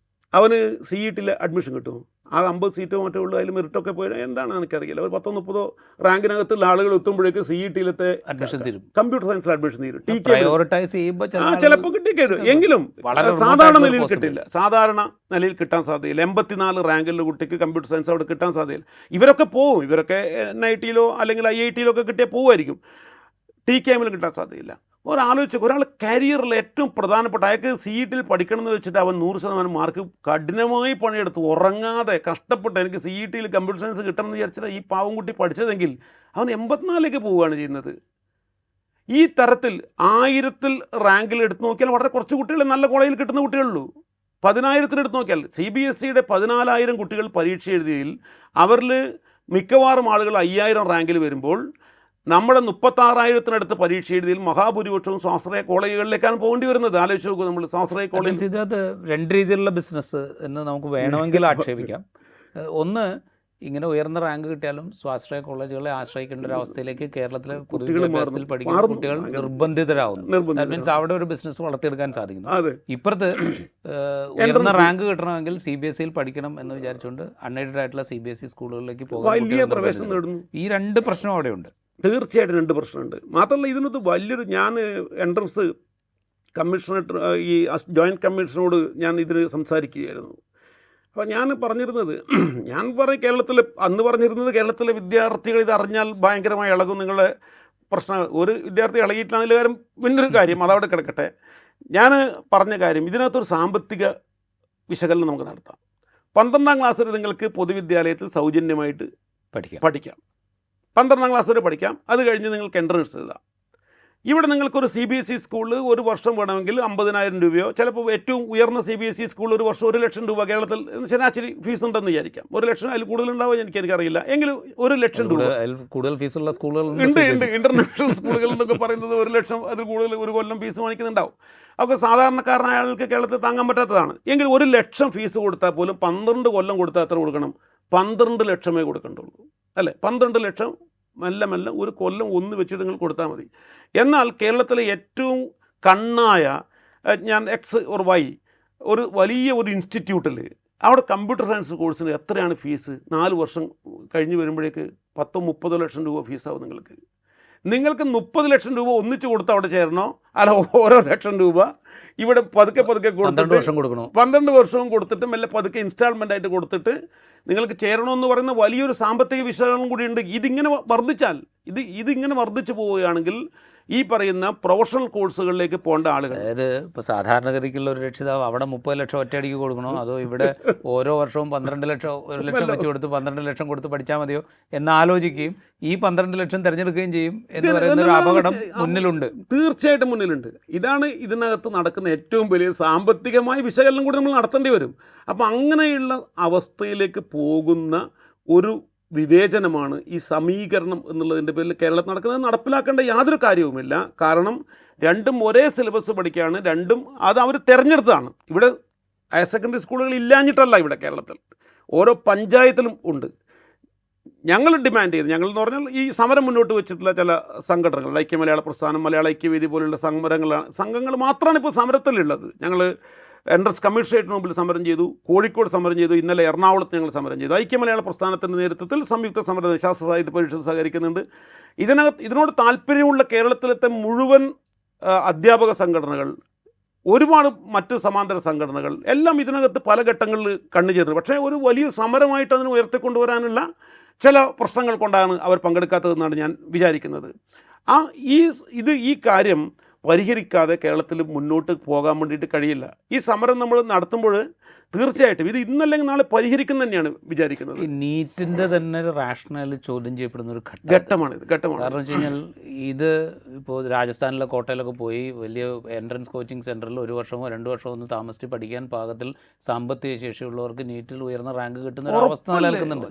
അവന് CET-യിൽ അഡ്മിഷൻ കിട്ടുമോ? ആ 50 സീറ്റോ മറ്റോ ഉള്ളൂ, അതിൽ മെറിറ്റൊക്കെ പോയാൽ എന്താണെന്ന് എനിക്കറിയില്ല. ഒരു 10-30 റാങ്കിനകത്തുള്ള ആളുകൾ എത്തുമ്പോഴേക്ക് CET-യിലത്തെ അഡ്മിഷൻ തീരും, കമ്പ്യൂട്ടർ സയൻസിൽ അഡ്മിഷൻ തീരും. ചിലപ്പോൾ കിട്ടിക്കഴിഞ്ഞു, എങ്കിലും സാധാരണ നിലയിൽ കിട്ടില്ല. സാധാരണ നിലയിൽ കിട്ടാൻ സാധ്യതയില്ല. 84 റാങ്കിലുള്ള കുട്ടിക്ക് കമ്പ്യൂട്ടർ സയൻസ് അവിടെ കിട്ടാൻ സാധ്യതയില്ല. ഇവരൊക്കെ പോവും, ഇവരൊക്കെ NIT-യിലോ അല്ലെങ്കിൽ IIT-യിലോ ഒക്കെ കിട്ടിയാൽ പോവുമായിരിക്കും. TKM-ൽ കിട്ടാൻ സാധ്യതയില്ല. ഒരാലോചിച്ച്, ഒരാൾ കരിയറിൽ ഏറ്റവും പ്രധാനപ്പെട്ട, അയാൾക്ക് CET-യിൽ പഠിക്കണമെന്ന് വെച്ചിട്ട് അവൻ 100% മാർക്ക് കഠിനമായി പണിയെടുത്ത് ഉറങ്ങാതെ കഷ്ടപ്പെട്ട് എനിക്ക് CET-യിൽ കമ്പ്യൂട്ടർ സയൻസ് കിട്ടണമെന്ന് വിചാരിച്ചിട്ട് ഈ പാവം കുട്ടി പഠിച്ചതെങ്കിൽ അവൻ 84ലേക്ക് പോവുകയാണ് ചെയ്യുന്നത്. ഈ തരത്തിൽ 1000-ൽ റാങ്കിൽ എടുത്ത് നോക്കിയാൽ വളരെ കുറച്ച് കുട്ടികൾ നല്ല കോളേജിൽ കിട്ടുന്ന കുട്ടികളുള്ളൂ. 10,000-ന് എടുത്ത് നോക്കിയാൽ CBSE-യുടെ 14,000 കുട്ടികൾ പരീക്ഷ എഴുതിയതിൽ അവരിൽ മിക്കവാറും ആളുകൾ 5,000 റാങ്കിൽ വരുമ്പോൾ നമ്മുടെ 36,000-നടുത്ത് പരീക്ഷ എഴുതിയിൽ മഹാഭൂരിപക്ഷവും സ്വാശ്രയ കോളേജുകളിലേക്കാണ് പോകേണ്ടി വരുന്നത്. ആലോചിച്ച് നോക്കൂ, നമ്മൾ സ്വാശ്രയ കോളേജ്. ഇതിനകത്ത് 2 രീതിയിലുള്ള ബിസിനസ് എന്ന് നമുക്ക് വേണമെങ്കിൽ ആക്ഷേപിക്കാം. ഒന്ന്, ഇങ്ങനെ ഉയർന്ന റാങ്ക് കിട്ടിയാലും സ്വാശ്രയ കോളേജുകളെ ആശ്രയിക്കേണ്ട ഒരു അവസ്ഥയിലേക്ക് കേരളത്തിലെ പൊതുവിദ്യാഭ്യാസത്തിൽ പഠിക്കുന്ന കുട്ടികൾ നിർബന്ധിതരാകുന്നു. ദാറ്റ് മീൻസ് അവിടെ ഒരു ബിസിനസ് വളർത്തിയെടുക്കാൻ സാധിക്കുന്നു. ഇപ്പുറത്ത് ഉയർന്ന റാങ്ക് കിട്ടണമെങ്കിൽ CBSE-യിൽ പഠിക്കണം എന്ന് വിചാരിച്ചുകൊണ്ട് അൺഎയ്ഡഡ് ആയിട്ടുള്ള CBSE സ്കൂളുകളിലേക്ക് പോകാൻ പ്രവേശനം നേടുന്നു. ഈ 2 പ്രശ്നം അവിടെയുണ്ട്. തീർച്ചയായിട്ടും 2 പ്രശ്നമുണ്ട്. മാത്രമല്ല ഇതിനകത്ത് വലിയൊരു ഞാൻ എൻട്രൻസ് കമ്മീഷണർ ഈ ജോയിൻറ്റ് കമ്മീഷനോട് ഞാൻ ഇതിന് സംസാരിക്കുകയായിരുന്നു. അപ്പോൾ ഞാൻ പറഞ്ഞിരുന്നത് കേരളത്തിൽ അന്ന് പറഞ്ഞിരുന്നത് കേരളത്തിലെ വിദ്യാർത്ഥികൾ ഇത് അറിഞ്ഞാൽ ഭയങ്കരമായി ഇളകും, നിങ്ങളുടെ പ്രശ്നം ഒരു വിദ്യാർത്ഥി ഇളകിയിട്ടാണെങ്കിലും കാര്യം പിന്നൊരു കാര്യം അതവിടെ കിടക്കട്ടെ. ഞാൻ പറഞ്ഞ കാര്യം ഇതിനകത്തൊരു സാമ്പത്തിക വിശകലനം നമുക്ക് നടത്താം. 12ാം ക്ലാസ് വരെ നിങ്ങൾക്ക് പൊതുവിദ്യാലയത്തിൽ സൗജന്യമായിട്ട് പഠിക്കാം. 12ാം ക്ലാസ് വരെ പഠിക്കാം. അത് കഴിഞ്ഞ് നിങ്ങൾക്ക് എൻട്രൻസ് എഴുതാം. ഇവിടെ നിങ്ങൾക്കൊരു CBSE സ്കൂളിൽ ഒരു വർഷം വേണമെങ്കിൽ 50,000 രൂപയോ, ചിലപ്പോൾ ഏറ്റവും ഉയർന്ന CBSE സ്കൂളിൽ ഒരു വർഷം 1 ലക്ഷം രൂപ, കേരളത്തിൽ ശരാശരി ഫീസ് ഉണ്ടെന്ന് വിചാരിക്കാം. 1 ലക്ഷം അതിൽ കൂടുതലുണ്ടാവുമോ എനിക്കറിയില്ല, എങ്കിലും 1 ലക്ഷം രൂപ കൂടുതൽ ഫീസുള്ള സ്കൂളുകൾ ഉണ്ട്. ഇൻ്റർനാഷണൽ സ്കൂളുകൾ എന്നൊക്കെ പറയുന്നത് 1 ലക്ഷം അതിൽ കൂടുതൽ ഒരു കൊല്ലം ഫീസ് വാങ്ങിക്കുന്നുണ്ടാവും. അതൊക്കെ സാധാരണക്കാരനായ ആൾക്ക് കേരളത്തിൽ താങ്ങാൻ പറ്റാത്തതാണ്. എങ്കിൽ 1 ലക്ഷം ഫീസ് കൊടുത്താൽ പോലും 12 കൊല്ലം കൊടുത്താൽ എത്ര കൊടുക്കണം? 12 ലക്ഷമേ കൊടുക്കേണ്ടുള്ളൂ, അല്ലേ? 12 ലക്ഷം മെല്ലെ മെല്ലെ ഒരു കൊല്ലം ഒന്ന് വെച്ചിട്ട് നിങ്ങൾ കൊടുത്താൽ മതി. എന്നാൽ കേരളത്തിലെ ഏറ്റവും കണ്ണായ ഞാൻ X or Y ഒരു വലിയ ഒരു ഇൻസ്റ്റിറ്റ്യൂട്ടിൽ അവിടെ കമ്പ്യൂട്ടർ സയൻസ് കോഴ്സിന് എത്രയാണ് ഫീസ്? 4 വർഷം കഴിഞ്ഞ് വരുമ്പോഴേക്ക് 10-30 ലക്ഷം രൂപ ഫീസാവും നിങ്ങൾക്ക്. 30 ലക്ഷം രൂപ ഒന്നിച്ച് കൊടുത്ത് അവിടെ ചേരണോ, അല്ല ഓരോ ലക്ഷം രൂപ ഇവിടെ പതുക്കെ കൊടുത്തിട്ട് 12 വർഷവും കൊടുത്തിട്ട് മെല്ലെ പതുക്കെ ഇൻസ്റ്റാൾമെൻ്റ് ആയിട്ട് കൊടുത്തിട്ട് നിങ്ങൾക്ക് ചേരണമെന്ന് പറയുന്ന വലിയൊരു സാമ്പത്തിക വിശകലനം കൂടിയുണ്ട്. ഇതിങ്ങനെ വർദ്ധിച്ചു പോവുകയാണെങ്കിൽ ഈ പറയുന്ന പ്രൊഫഷണൽ കോഴ്സുകളിലേക്ക് പോകേണ്ട ആളുകൾ, അതായത് ഇപ്പോൾ സാധാരണഗതിക്കുള്ള ഒരു രക്ഷിതാവ് അവിടെ 30 ലക്ഷം ഒറ്റയടിക്ക് കൊടുക്കണോ, അതോ ഇവിടെ ഓരോ വർഷവും 12 ലക്ഷം 1 ലക്ഷം വെച്ച് കൊടുത്ത് 12 ലക്ഷം കൊടുത്ത് പഠിച്ചാൽ മതിയോ എന്ന് ആലോചിക്കുകയും ഈ 12 ലക്ഷം തിരഞ്ഞെടുക്കുകയും ചെയ്യും എന്ന് പറയുന്ന ഒരു അപകടം മുന്നിലുണ്ട്. തീർച്ചയായിട്ടും മുന്നിലുണ്ട്. ഇതാണ് ഇതിനകത്ത് നടക്കുന്ന ഏറ്റവും വലിയ സാമ്പത്തികമായ വിശകലനം കൂടി നമ്മൾ നടത്തേണ്ടി വരും. അപ്പോൾ അങ്ങനെയുള്ള അവസ്ഥയിലേക്ക് പോകുന്ന ഒരു വിവേചനമാണ് ഈ സമീകരണം എന്നുള്ളതിൻ്റെ പേരിൽ കേരളത്തിൽ നടക്കുന്നത്. നടപ്പിലാക്കേണ്ട യാതൊരു കാര്യവുമില്ല. കാരണം രണ്ടും ഒരേ സിലബസ് പഠിക്കുകയാണ്, രണ്ടും അത് അവർ തിരഞ്ഞെടുത്തതാണ്. ഇവിടെ ഹയർ സെക്കൻഡറി സ്കൂളുകൾ ഇല്ലാഞ്ഞിട്ടല്ല, ഇവിടെ കേരളത്തിൽ ഓരോ പഞ്ചായത്തിലും ഉണ്ട്. ഞങ്ങൾ ഡിമാൻഡ് ചെയ്ത്, ഞങ്ങൾ എന്ന് പറഞ്ഞാൽ ഈ സമരം മുന്നോട്ട് വെച്ചിട്ടുള്ള ചില സംഘടനകൾ, ഐക്യ മലയാള പ്രസ്ഥാനം, മലയാള ഐക്യവേദി പോലുള്ള സംഘങ്ങൾ മാത്രമാണ് ഇപ്പോൾ സമരത്തിലുള്ളത്. ഞങ്ങൾ എൻട്രൻസ് കമ്മീഷണറേറ്റിന് മുമ്പിൽ സമരം ചെയ്തു, കോഴിക്കോട് സമരം ചെയ്തു, ഇന്നലെ എറണാകുളത്ത് ഞങ്ങൾ സമരം ചെയ്തു. ഐക്യ മലയാള പ്രസ്ഥാനത്തിൻ്റെ നേതൃത്വത്തിൽ സംയുക്ത സമര ശാസ്ത്ര സാഹിത്യ പരിഷത്ത് സഹകരിക്കുന്നുണ്ട്. ഇതിനോട് താല്പര്യമുള്ള കേരളത്തിലത്തെ മുഴുവൻ അധ്യാപക സംഘടനകൾ, ഒരുപാട് മറ്റ് സമാന്തര സംഘടനകൾ എല്ലാം ഇതിനകത്ത് പല ഘട്ടങ്ങളിൽ കണ്ണുചേർന്നു. പക്ഷേ ഒരു വലിയ സമരമായിട്ട് അതിനെ ഉയർത്തിക്കൊണ്ടുവരാനുള്ള ചില പ്രശ്നങ്ങൾ കൊണ്ടാണ് അവർ പങ്കെടുക്കാത്തതെന്നാണ് ഞാൻ വിചാരിക്കുന്നത്. ഈ കാര്യം പരിഹരിക്കാതെ കേരളത്തിൽ മുന്നോട്ട് പോകാൻ വേണ്ടിയിട്ട് കഴിയില്ല. ഈ സമരം നമ്മൾ നടത്തുമ്പോൾ തീർച്ചയായിട്ടും ഇത് ഇന്നല്ലെങ്കിൽ നാളെ പരിഹരിക്കും തന്നെയാണ് വിചാരിക്കുന്നത്. ഈ നീറ്റിൻ്റെ തന്നെ ഒരു റാഷണൽ ചോദ്യം ചെയ്യപ്പെടുന്ന ഒരു ഘട്ടമാണ്. കാരണം വെച്ച് കഴിഞ്ഞാൽ ഇത് ഇപ്പോൾ രാജസ്ഥാനിലെ കോട്ടയിലൊക്കെ പോയി വലിയ എൻട്രൻസ് കോച്ചിങ് സെൻറ്ററിൽ 1 വർഷമോ 2 വർഷമോ ഒന്ന് താമസിച്ച് പഠിക്കാൻ പാകത്തിൽ സാമ്പത്തിക ശേഷിയുള്ളവർക്ക് നീറ്റിൽ ഉയർന്ന റാങ്ക് കിട്ടുന്ന ഒരു അവസ്ഥ നിലനിൽക്കുന്നുണ്ട്.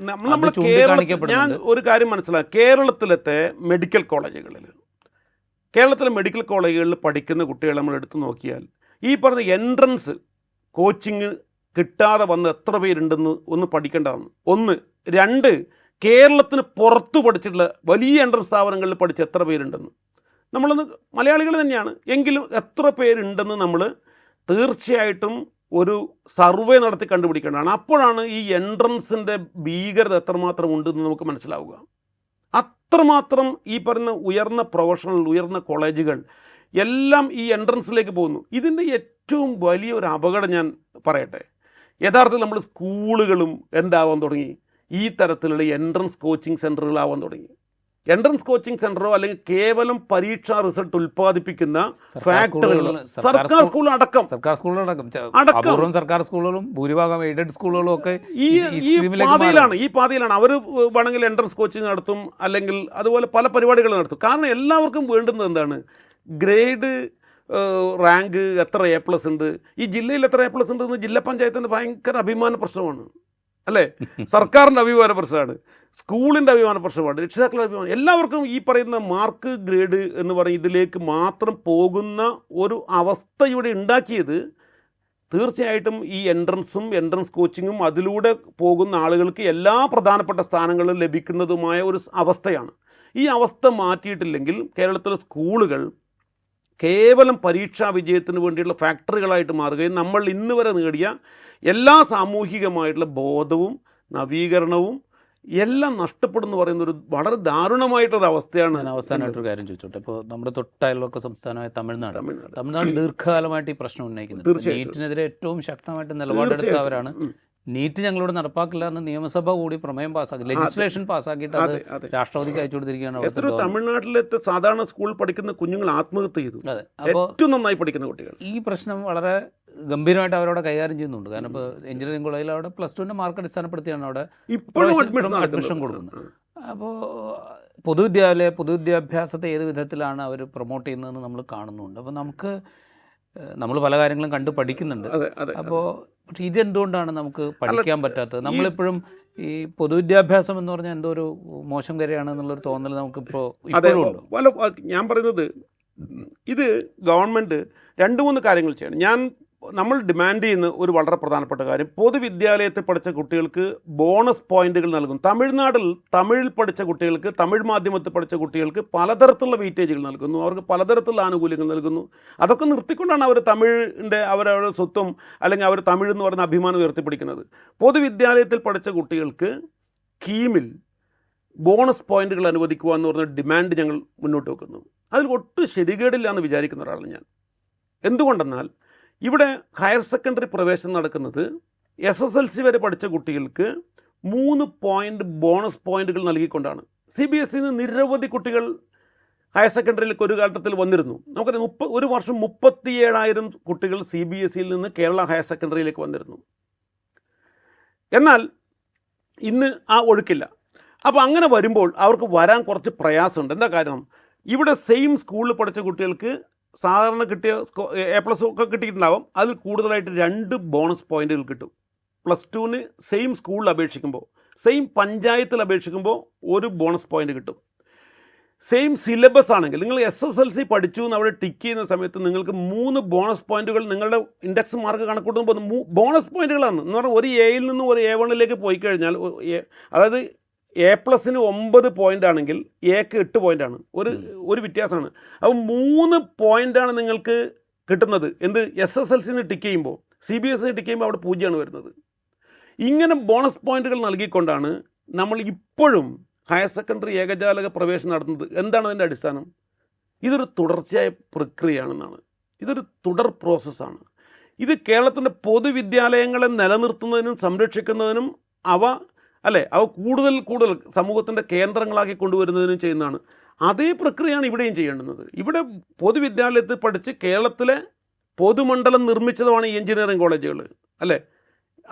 ഞാൻ ഒരു കാര്യം മനസ്സിലാക്കി, കേരളത്തിലത്തെ മെഡിക്കൽ കോളേജുകളിൽ പഠിക്കുന്ന കുട്ടികളെ നമ്മൾ എടുത്തു നോക്കിയാൽ ഈ പറഞ്ഞ എൻട്രൻസ് കോച്ചിങ് കിട്ടാതെ വന്ന് എത്ര പേരുണ്ടെന്ന് ഒന്ന് പഠിക്കേണ്ടതാണ്. 1. 2. കേരളത്തിന് പുറത്തു പഠിച്ചിട്ടുള്ള വലിയ എൻട്രൻസ് സ്ഥാപനങ്ങളിൽ പഠിച്ച എത്ര പേരുണ്ടെന്ന് നമ്മളൊന്ന്, മലയാളികൾ തന്നെയാണ് എങ്കിലും എത്ര പേരുണ്ടെന്ന് നമ്മൾ തീർച്ചയായിട്ടും ഒരു സർവേ നടത്തി കണ്ടുപിടിക്കേണ്ടതാണ്. അപ്പോഴാണ് ഈ എൻട്രൻസിൻ്റെ ഭീകരത എത്രമാത്രം ഉണ്ടെന്ന് നമുക്ക് മനസ്സിലാവുക. അത്രമാത്രം ഈ പറയുന്ന ഉയർന്ന കോളേജുകൾ എല്ലാം ഈ എൻട്രൻസിലേക്ക് പോകുന്നു. ഇതിൻ്റെ ഏറ്റവും വലിയൊരു അപകടം ഞാൻ പറയട്ടെ, യഥാർത്ഥത്തിൽ നമ്മൾ സ്കൂളുകളും എന്താവാൻ തുടങ്ങി, ഈ തരത്തിലുള്ള എൻട്രൻസ് കോച്ചിങ് സെൻറ്ററുകളാവാൻ തുടങ്ങി. എൻട്രൻസ് കോച്ചിങ് സെൻറ്ററോ അല്ലെങ്കിൽ കേവലം പരീക്ഷാ റിസൾട്ട് ഉൽപ്പാദിപ്പിക്കുന്ന ഫാക്ടറികൾ, സർക്കാർ സ്കൂളടക്കം സർക്കാർ സ്കൂളുകളും ഭൂരിഭാഗം എയ്ഡഡ് സ്കൂളുകളും ഒക്കെ ഈ പാതയിലാണ്. അവർ വേണമെങ്കിൽ എൻട്രൻസ് കോച്ചിങ് നടത്തും, അല്ലെങ്കിൽ അതുപോലെ പല പരിപാടികൾ നടത്തും. കാരണം എല്ലാവർക്കും വേണ്ടുന്നത് എന്താണ്? ഗ്രേഡ്, റാങ്ക്, എത്ര A+ ഉണ്ട്, ഈ ജില്ലയിൽ എത്ര A+ ഉണ്ടെന്ന് ജില്ലാ പഞ്ചായത്തിൻ്റെ ഭയങ്കര അഭിമാന പ്രശ്നമാണ്, അല്ലേ? സർക്കാരിൻ്റെ അഭിമാന പ്രശ്നമാണ്, സ്കൂളിൻ്റെ അഭിമാന പ്രശ്നമാണ്, രക്ഷിതാക്കളുടെ അഭിമാനം. എല്ലാവർക്കും ഈ പറയുന്ന മാർക്ക്, ഗ്രേഡ് എന്ന് പറയും ഇതിലേക്ക് മാത്രം പോകുന്ന ഒരു അവസ്ഥ ഇവിടെ ഉണ്ടാക്കിയത് തീർച്ചയായിട്ടും ഈ എൻട്രൻസ് കോച്ചിങ്ങും അതിലൂടെ പോകുന്ന ആളുകൾക്ക് എല്ലാ പ്രധാനപ്പെട്ട സ്ഥാനങ്ങളും ലഭിക്കുന്നതുമായ ഒരു അവസ്ഥയാണ്. ഈ അവസ്ഥ മാറ്റിയിട്ടില്ലെങ്കിൽ കേരളത്തിലെ സ്കൂളുകൾ കേവലം പരീക്ഷാ വിജയത്തിന് വേണ്ടിയുള്ള ഫാക്ടറികളായിട്ട് മാറുകയും നമ്മൾ ഇന്ന് വരെ നേടിയ എല്ലാ സാമൂഹികമായിട്ടുള്ള ബോധവും നവീകരണവും എല്ലാം നഷ്ടപ്പെടുന്നു പറയുന്ന ഒരു വളരെ ദാരുണമായിട്ടൊരു അവസ്ഥയാണ്. ഞാൻ അവസാനമായിട്ടൊരു കാര്യം ചോദിച്ചോട്ടെ. ഇപ്പോൾ നമ്മുടെ തൊട്ടയൽവക്ക സംസ്ഥാനമായ തമിഴ്നാട് തമിഴ്നാട് ദീർഘകാലമായിട്ട് ഈ പ്രശ്നം ഉന്നയിക്കുന്നുണ്ട്. തീർച്ചയായിട്ടും. നീറ്റിനെതിരെ ഏറ്റവും ശക്തമായിട്ട് നിലപാടെടുത്തവരാണ്. ഉം. നീറ്റ് ഞങ്ങളോട് നടപ്പാക്കില്ല എന്ന് നിയമസഭ കൂടി പ്രമേയം പാസ്സാക്കി, ലെജിസ്ലേഷൻ പാസ്സാക്കിയിട്ട് അത് അതെ അതെ. രാഷ്ട്രപതിക്ക് അയച്ചു കൊടുത്തിരിക്കുകയാണ് അവിടുത്തെ എത്രയോ ഗവൺമെന്റ്. തമിഴ്നാട്ടിലത്തെ സാധാരണ സ്കൂളിൽ പഠിക്കുന്ന കുഞ്ഞുങ്ങൾ ആത്മഹത്യ ചെയ്തു. അതെ. അപ്പോൾ ഏറ്റവും നന്നായി പഠിക്കുന്ന കുട്ടികൾ. ഈ പ്രശ്നം വളരെ ഗംഭീരമായിട്ട് അവരവിടെ കൈകാര്യം ചെയ്യുന്നുണ്ട്. കാരണം ഇപ്പോൾ എഞ്ചിനീയറിംഗ് കോളേജിൽ അവിടെ +2 മാർക്ക് അടിസ്ഥാനപ്പെടുത്തിയാണ് അവിടെ ഇപ്പോഴും അഡ്മിഷൻ കൊടുക്കുന്നത്. അപ്പോൾ പൊതുവിദ്യാഭ്യാസത്തെ ഏത് വിധത്തിലാണ് അവർ പ്രൊമോട്ട് ചെയ്യുന്നതെന്ന് നമ്മൾ കാണുന്നുണ്ട്. അപ്പോൾ നമ്മൾ പല കാര്യങ്ങളും കണ്ട് പഠിക്കുന്നുണ്ട്. അതെ അതെ. അപ്പോൾ പക്ഷേ ഇതെന്തുകൊണ്ടാണ് നമുക്ക് പഠിക്കാൻ പറ്റാത്തത്? നമ്മളിപ്പോഴും ഈ പൊതുവിദ്യാഭ്യാസം എന്ന് പറഞ്ഞാൽ എന്തോ ഒരു മോശം കാര്യമാണ് എന്നുള്ളൊരു തോന്നൽ നമുക്കിപ്പോൾ അതെ. ഇപ്പോഴും ഉണ്ട്. ഞാൻ പറയുന്നത് ഇത് ഗവൺമെൻറ് 2-3 കാര്യങ്ങൾ ചെയ്യണം. നമ്മൾ ഡിമാൻഡ് ചെയ്യുന്ന ഒരു വളരെ പ്രധാനപ്പെട്ട കാര്യം, പൊതുവിദ്യാലയത്തിൽ പഠിച്ച കുട്ടികൾക്ക് ബോണസ് പോയിന്റുകൾ നൽകും. തമിഴ്നാട്ടിൽ തമിഴിൽ പഠിച്ച കുട്ടികൾക്ക്, തമിഴ് മാധ്യമത്തിൽ പഠിച്ച കുട്ടികൾക്ക് പലതരത്തിലുള്ള വെയിറ്റേജുകൾ നൽകുന്നു, അവർക്ക് പലതരത്തിലുള്ള ആനുകൂല്യങ്ങൾ നൽകുന്നു. അതൊക്കെ നിർത്തിക്കൊണ്ടാണ് അവർ തമിഴിൻ്റെ അവരുടെ സ്വത്വം അല്ലെങ്കിൽ അവർ തമിഴ് എന്ന് പറയുന്ന അഭിമാനം ഉയർത്തിപ്പിടിക്കുന്നത്. പൊതുവിദ്യാലയത്തിൽ പഠിച്ച കുട്ടികൾക്ക് കീമിൽ ബോണസ് പോയിന്റുകൾ അനുവദിക്കുക എന്ന് പറഞ്ഞ ഡിമാൻഡ് ഞങ്ങൾ മുന്നോട്ട് വെക്കുന്നു. അതിൽ ഒട്ടും ശരികേടില്ല എന്ന് വിചാരിക്കുന്ന ഒരാളാണ് ഞാൻ. എന്തുകൊണ്ടെന്നാൽ ഇവിടെ ഹയർ സെക്കൻഡറി പ്രവേശനം നടക്കുന്നത് SSLC വരെ പഠിച്ച കുട്ടികൾക്ക് 3 പോയിൻ്റ് ബോണസ് പോയിന്റുകൾ നൽകിക്കൊണ്ടാണ്. CBSE നിരവധി കുട്ടികൾ ഹയർ സെക്കൻഡറിയിലേക്ക് ഒരു കാലത്തിൽ വന്നിരുന്നു. നമുക്കറിയാം, ഒരു വർഷം 37,000 കുട്ടികൾ CBSEയിൽ നിന്ന് കേരള ഹയർ സെക്കൻഡറിയിലേക്ക് വന്നിരുന്നു. എന്നാൽ ഇന്ന് ആ ഒഴുക്കില്ല. അപ്പോൾ അങ്ങനെ വരുമ്പോൾ അവർക്ക് വരാൻ കുറച്ച് പ്രയാസമുണ്ട്. എന്താ കാരണം? ഇവിടെ സെയിം സ്കൂളിൽ പഠിച്ച കുട്ടികൾക്ക് സാധാരണ കിട്ടിയ A+ ഒക്കെ കിട്ടിയിട്ടുണ്ടാവും. അതിൽ കൂടുതലായിട്ട് 2 ബോണസ് പോയിന്റുകൾ കിട്ടും. +2 സെയിം സ്കൂളിൽ അപേക്ഷിക്കുമ്പോൾ, സെയിം പഞ്ചായത്തിൽ അപേക്ഷിക്കുമ്പോൾ 1 ബോണസ് പോയിന്റ് കിട്ടും. സെയിം സിലബസ് ആണെങ്കിൽ നിങ്ങൾ SSLC പഠിച്ചു എന്ന് അവിടെ ടിക്ക് ചെയ്യുന്ന സമയത്ത് നിങ്ങൾക്ക് 3 ബോണസ് പോയിന്റുകൾ നിങ്ങളുടെ ഇൻഡെക്സ് മാർക്ക് കണക്കൂട്ടുമ്പോൾ ബോണസ് പോയിന്റുകളാണ്. എന്ന് പറഞ്ഞാൽ ഒരു Aയിൽ നിന്ന് ഒരു A1ലേക്ക് പോയി കഴിഞ്ഞാൽ, അതായത് A+ 9 പോയിൻ്റ് ആണെങ്കിൽ Aക്ക് 8 പോയിൻ്റാണ്. ഒരു വ്യത്യാസമാണ്. അപ്പോൾ 3 പോയിൻ്റാണ് നിങ്ങൾക്ക് കിട്ടുന്നത്. എന്ത്? SSLC ടിക്ക് ചെയ്യുമ്പോൾ. CBSE ടിക്ക് ചെയ്യുമ്പോൾ അവിടെ 0 വരുന്നത്. ഇങ്ങനെ ബോണസ് പോയിന്റുകൾ നൽകിക്കൊണ്ടാണ് നമ്മൾ ഇപ്പോഴും ഹയർ സെക്കൻഡറി ഏകജാലക പ്രവേശനം നടത്തുന്നത്. എന്താണ് അതിൻ്റെ അടിസ്ഥാനം? ഇതൊരു തുടർച്ചയായ പ്രക്രിയയാണെന്നാണ്. ഇതൊരു തുടർ പ്രോസസ്സാണ്. ഇത് കേരളത്തിൻ്റെ പൊതുവിദ്യാലയങ്ങളെ നിലനിർത്തുന്നതിനും സംരക്ഷിക്കുന്നതിനും അവ കൂടുതൽ സമൂഹത്തിൻ്റെ കേന്ദ്രങ്ങളാക്കി കൊണ്ടുവരുന്നതിനും ചെയ്യുന്നതാണ്. അതേ പ്രക്രിയയാണ് ഇവിടെയും ചെയ്യേണ്ടുന്നത്. ഇവിടെ പൊതുവിദ്യാലയത്തിൽ പഠിച്ച് കേരളത്തിലെ പൊതുമണ്ഡലം നിർമ്മിച്ചതുമാണ് ഈ എഞ്ചിനീയറിംഗ് കോളേജുകൾ.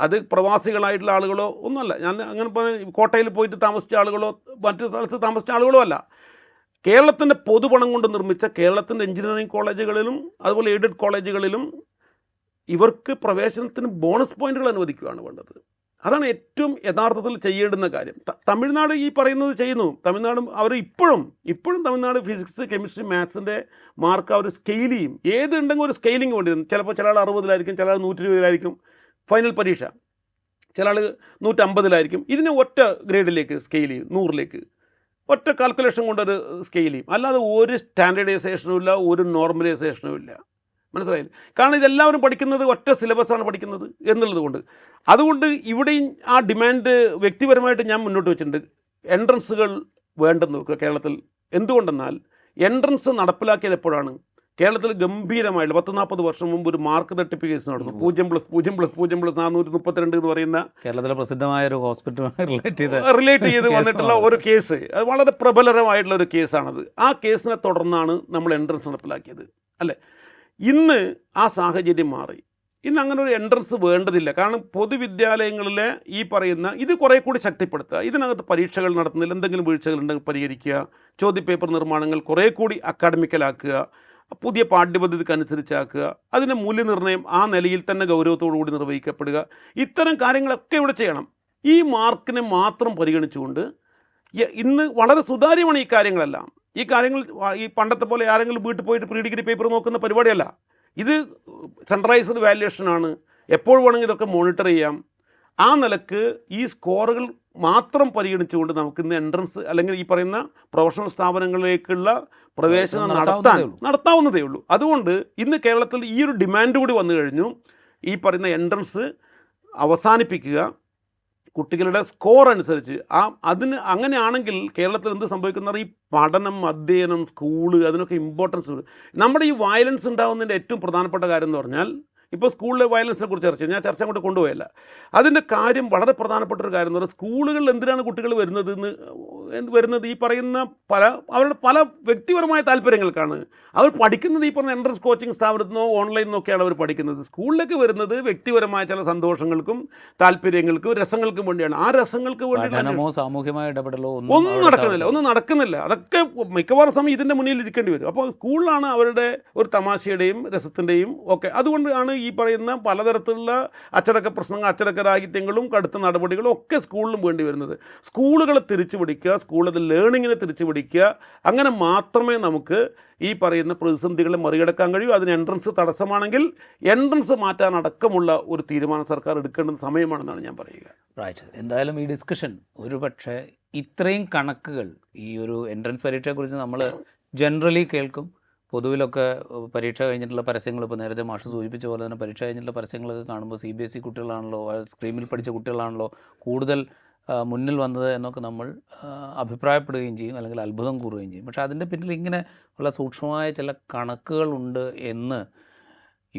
അത് പ്രവാസികളായിട്ടുള്ള ആളുകളോ ഒന്നുമല്ല. ഞാൻ അങ്ങനെ കോട്ടയിൽ പോയിട്ട് താമസിച്ച ആളുകളോ മറ്റു സ്ഥലത്ത് താമസിച്ച ആളുകളോ അല്ല. കേരളത്തിൻ്റെ പൊതുപണം കൊണ്ട് നിർമ്മിച്ച കേരളത്തിൻ്റെ എഞ്ചിനീയറിംഗ് കോളേജുകളിലും അതുപോലെ എയ്ഡഡ് കോളേജുകളിലും ഇവർക്ക് പ്രവേശനത്തിന് ബോണസ് പോയിന്റുകൾ അനുവദിക്കുകയാണ് വേണ്ടത്. അതാണ് ഏറ്റവും യഥാർത്ഥത്തിൽ ചെയ്യേണ്ടുന്ന കാര്യം. തമിഴ്നാട് ഈ പറയുന്നത് ചെയ്യുന്നു. തമിഴ്നാടും അവർ ഇപ്പോഴും തമിഴ്നാട് ഫിസിക്സ്, കെമിസ്ട്രി, മാത്സിൻ്റെ മാർക്ക് അവർ സ്കെയിൽ ചെയ്യും. ഏതുണ്ടെങ്കിൽ ഒരു സ്കെയിലിംഗ് വേണ്ടിയിരുന്നു. ചിലപ്പോൾ ചില ആൾ 60-ലായിരിക്കും, ചില ആൾ 120-ലായിരിക്കും ഫൈനൽ പരീക്ഷ, ചില ആൾ 150-ലായിരിക്കും. ഇതിനെ ഒറ്റ ഗ്രേഡിലേക്ക് സ്കെയിൽ ചെയ്യും, 100-ലേക്ക് ഒറ്റ കാൽക്കുലേഷൻ കൊണ്ടൊരു സ്കെയിൽ ചെയ്യും. അല്ലാതെ ഒരു സ്റ്റാൻഡേർഡൈസേഷനും ഇല്ല, ഒരു നോർമലൈസേഷനും ഇല്ല. മനസ്സിലായില്ല? കാരണം ഇതെല്ലാവരും പഠിക്കുന്നത് ഒറ്റ സിലബസാണ് പഠിക്കുന്നത് എന്നുള്ളത് കൊണ്ട്. അതുകൊണ്ട് ഇവിടെയും ആ ഡിമാൻഡ് വ്യക്തിപരമായിട്ട് ഞാൻ മുന്നോട്ട് വെച്ചിട്ടുണ്ട്. എൻട്രൻസുകൾ വേണ്ടെന്ന് വെക്കുക കേരളത്തിൽ. എന്തുകൊണ്ടെന്നാൽ എൻട്രൻസ് നടപ്പിലാക്കിയത് എപ്പോഴാണ്? കേരളത്തിൽ ഗംഭീരമായിട്ട് 10-40 വർഷം മുമ്പ് ഒരു മാർക്ക് തട്ടിപ്പ് കേസ് നടന്നു. 0+0+0+432 എന്ന് പറയുന്ന കേരളത്തിലെ പ്രസിദ്ധമായ ഒരു ഹോസ്പിറ്റലുമായി റിലേറ്റ് ചെയ്ത് വന്നിട്ടുള്ള ഒരു കേസ്. അത് വളരെ പ്രബലമായിട്ടുള്ള ഒരു കേസാണത്. ആ കേസിനെ തുടർന്നാണ് നമ്മൾ എൻട്രൻസ് നടപ്പിലാക്കിയത്. ഇന്ന് ആ സാഹചര്യം മാറി. ഇന്ന് അങ്ങനെ ഒരു എൻട്രൻസ് വേണ്ടതില്ല. കാരണം പൊതുവിദ്യാലയങ്ങളിലെ ഈ പറയുന്ന ഇത് കുറേ കൂടി ശക്തിപ്പെടുത്തുക, ഇതിനകത്ത് പരീക്ഷകൾ നടത്തുന്നതിൽ എന്തെങ്കിലും വീഴ്ചകളുണ്ടെങ്കിൽ പരിഹരിക്കുക, ചോദ്യപേപ്പർ നിർമ്മാണങ്ങൾ കുറേ കൂടി അക്കാഡമിക്കലാക്കുക, പുതിയ പാഠ്യപദ്ധതിക്കനുസരിച്ചാക്കുക, അതിൻ്റെ മൂല്യനിർണ്ണയം ആ നിലയിൽ തന്നെ ഗൗരവത്തോടു കൂടി നിർവഹിക്കപ്പെടുക. ഇത്തരം കാര്യങ്ങളൊക്കെ ഇവിടെ ചെയ്യണം. ഈ മാർക്കിനെ മാത്രം പരിഗണിച്ചുകൊണ്ട് ഇന്ന് വളരെ സുതാര്യമാണ് ഈ കാര്യങ്ങളെല്ലാം. ഈ കാര്യങ്ങൾ ഈ പണ്ടത്തെ പോലെ ആരെങ്കിലും വീട്ടിൽ പോയിട്ട് പ്രീ ഡിഗ്രി പേപ്പർ നോക്കുന്ന പരിപാടിയല്ല. ഇത് സെൻട്രലൈസ്ഡ് വാല്യുവേഷനാണ്. എപ്പോൾ വേണമെങ്കിൽ ഇതൊക്കെ മോണിറ്റർ ചെയ്യാം. ആ നിലക്ക് ഈ സ്കോറുകൾ മാത്രം പരിഗണിച്ചുകൊണ്ട് നമുക്കിന്ന് എൻട്രൻസ് അല്ലെങ്കിൽ ഈ പറയുന്ന പ്രൊഫഷണൽ സ്ഥാപനങ്ങളിലേക്കുള്ള പ്രവേശനം നടത്താവുന്നതേ ഉള്ളൂ. അതുകൊണ്ട് ഇന്ന് കേരളത്തിൽ ഈ ഒരു ഡിമാൻഡ് കൂടി വന്നു കഴിഞ്ഞു. ഈ പറയുന്ന എൻട്രൻസ് അവസാനിപ്പിക്കുക, കുട്ടികളുടെ സ്കോർ അനുസരിച്ച് അങ്ങനെയാണെങ്കിൽ കേരളത്തിൽ എന്ത് സംഭവിക്കുന്ന ഈ പഠനം, അധ്യയനം, സ്കൂള് അതിനൊക്കെ ഇമ്പോർട്ടൻസ്. നമ്മുടെ ഈ വയലൻസ് ഉണ്ടാകുന്നതിൻ്റെ ഏറ്റവും പ്രധാനപ്പെട്ട കാര്യം എന്ന് പറഞ്ഞാൽ, ഇപ്പോൾ സ്കൂളിലെ വയലൻസിനെ കുറിച്ച് ഞാൻ ചർച്ച അങ്ങോട്ട് കൊണ്ടുപോയല്ല. അതിൻ്റെ കാര്യം വളരെ പ്രധാനപ്പെട്ട ഒരു കാര്യം എന്ന് പറഞ്ഞാൽ, സ്കൂളുകളിൽ എന്തിനാണ് കുട്ടികൾ വരുന്നത് ഈ പറയുന്ന അവരുടെ പല വ്യക്തിപരമായ താല്പര്യങ്ങൾക്കാണ്. അവർ പഠിക്കുന്നത് ഈ പറഞ്ഞ എൻട്രൻസ് കോച്ചിങ് സ്ഥാപനത്തിൽ നിന്നോ ഓൺലൈനിൽ നിന്നൊക്കെയാണ് അവർ പഠിക്കുന്നത്. സ്കൂളിലേക്ക് വരുന്നത് വ്യക്തിപരമായ ചില സന്തോഷങ്ങൾക്കും താല്പര്യങ്ങൾക്കും രസങ്ങൾക്കും വേണ്ടിയാണ്. ആ രസങ്ങൾക്ക് വേണ്ടി സാമൂഹ്യമായ ഇടപെടലോ ഒന്നും നടക്കുന്നില്ല. അതൊക്കെ മിക്കവാറും സമയം ഇതിൻ്റെ മുന്നിൽ ഇരിക്കേണ്ടി വരും. അപ്പോൾ സ്കൂളിലാണ് അവരുടെ ഒരു തമാശയുടെയും രസത്തിൻ്റെയും ഒക്കെ. അതുകൊണ്ടാണ് ഈ പറയുന്ന പലതരത്തിലുള്ള അച്ചടക്ക പ്രശ്നങ്ങൾ, അച്ചടക്ക രാഹിത്യങ്ങളും കടുത്ത നടപടികളും ഒക്കെ സ്കൂളിലും വേണ്ടി വരുന്നത്. സ്കൂളുകളെ തിരിച്ചു പിടിക്കുക, സ്കൂളിൽ ലേണിങ്ങിനെ തിരിച്ചു പിടിക്കുക. അങ്ങനെ മാത്രമേ നമുക്ക് ഈ പറയുന്ന പ്രതിസന്ധികളെ മറികടക്കാൻ കഴിയൂ. അതിന് എൻട്രൻസ് തടസ്സമാണെങ്കിൽ എൻട്രൻസ് മാറ്റാനടക്കമുള്ള ഒരു തീരുമാനം സർക്കാർ എടുക്കേണ്ട സമയമാണെന്നാണ് ഞാൻ പറയുക. റൈറ്റ്. എന്തായാലും ഈ ഡിസ്കഷൻ ഒരുപക്ഷെ ഇത്രയും കണക്കുകൾ ഈ ഒരു എൻട്രൻസ് പരീക്ഷയെക്കുറിച്ച് നമ്മൾ ജനറലി കേൾക്കും. പൊതുവിലൊക്കെ പരീക്ഷ കഴിഞ്ഞിട്ടുള്ള പരസ്യങ്ങൾ, ഇപ്പോൾ നേരത്തെ മാഷ് സൂചിപ്പിച്ച പോലെ തന്നെ പരീക്ഷ കഴിഞ്ഞിട്ടുള്ള പരസ്യങ്ങളൊക്കെ കാണുമ്പോൾ CBSE കുട്ടികളാണല്ലോ, സ്ട്രീമിൽ പഠിച്ച കുട്ടികളാണല്ലോ കൂടുതൽ മുന്നിൽ വന്നത് എന്നൊക്കെ നമ്മൾ അഭിപ്രായപ്പെടുകയും ചെയ്യും, അല്ലെങ്കിൽ അത്ഭുതം കൂറുകയും ചെയ്യും. പക്ഷേ അതിൻ്റെ പിന്നിൽ ഇങ്ങനെ ഉള്ള സൂക്ഷ്മമായ ചില കണക്കുകളുണ്ട് എന്ന്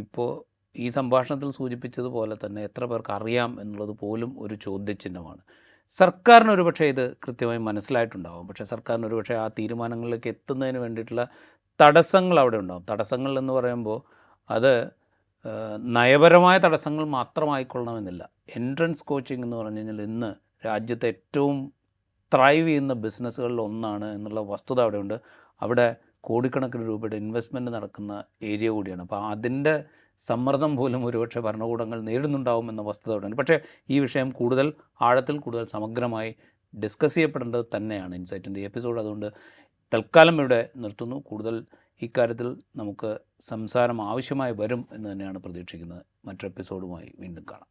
ഇപ്പോൾ ഈ സംഭാഷണത്തിൽ സൂചിപ്പിച്ചതുപോലെ തന്നെ എത്ര പേർക്ക് അറിയാം എന്നുള്ളത് പോലും ഒരു ചോദ്യചിഹ്നമാണ്. സർക്കാരിന് ഒരുപക്ഷെ ഇത് കൃത്യമായി മനസ്സിലായിട്ടുണ്ടാകും. പക്ഷേ സർക്കാരിന് ഒരുപക്ഷെ ആ തീരുമാനങ്ങളിലേക്ക് എത്തുന്നതിന് വേണ്ടിയിട്ടുള്ള തടസ്സങ്ങൾ അവിടെ ഉണ്ടാകും. തടസ്സങ്ങൾ എന്ന് പറയുമ്പോൾ അത് നയപരമായ തടസ്സങ്ങൾ മാത്രമായിക്കൊള്ളണമെന്നില്ല. എൻട്രൻസ് കോച്ചിങ് എന്ന് പറഞ്ഞു കഴിഞ്ഞാൽ ഇന്ന് രാജ്യത്തെ ഏറ്റവും ത്രൈവ് ചെയ്യുന്ന ബിസിനസ്സുകളിൽ ഒന്നാണ് എന്നുള്ള വസ്തുത അവിടെയുണ്ട്. അവിടെ കോടിക്കണക്കിന് രൂപയുടെ ഇൻവെസ്റ്റ്മെൻറ്റ് നടക്കുന്ന ഏരിയ കൂടിയാണ്. അപ്പോൾ അതിൻ്റെ സമ്മർദ്ദം പോലും ഒരുപക്ഷെ ഭരണകൂടങ്ങൾ നേരിടുന്നുണ്ടാവും എന്ന വസ്തുത അവിടെയുണ്ട്. പക്ഷേ ഈ വിഷയം കൂടുതൽ ആഴത്തിൽ, കൂടുതൽ സമഗ്രമായി ഡിസ്കസ് ചെയ്യപ്പെടേണ്ടത് തന്നെയാണ് ഇൻസൈറ്റിൻ്റെ എപ്പിസോഡ്. അതുകൊണ്ട് തൽക്കാലം ഇവിടെ നിർത്തുന്നു. കൂടുതൽ ഇക്കാര്യത്തിൽ നമുക്ക് സംസാരം ആവശ്യമായി വരും എന്ന് തന്നെയാണ് പ്രതീക്ഷിക്കുന്നത്. മറ്റൊരു എപ്പിസോഡുമായി വീണ്ടും കാണാം.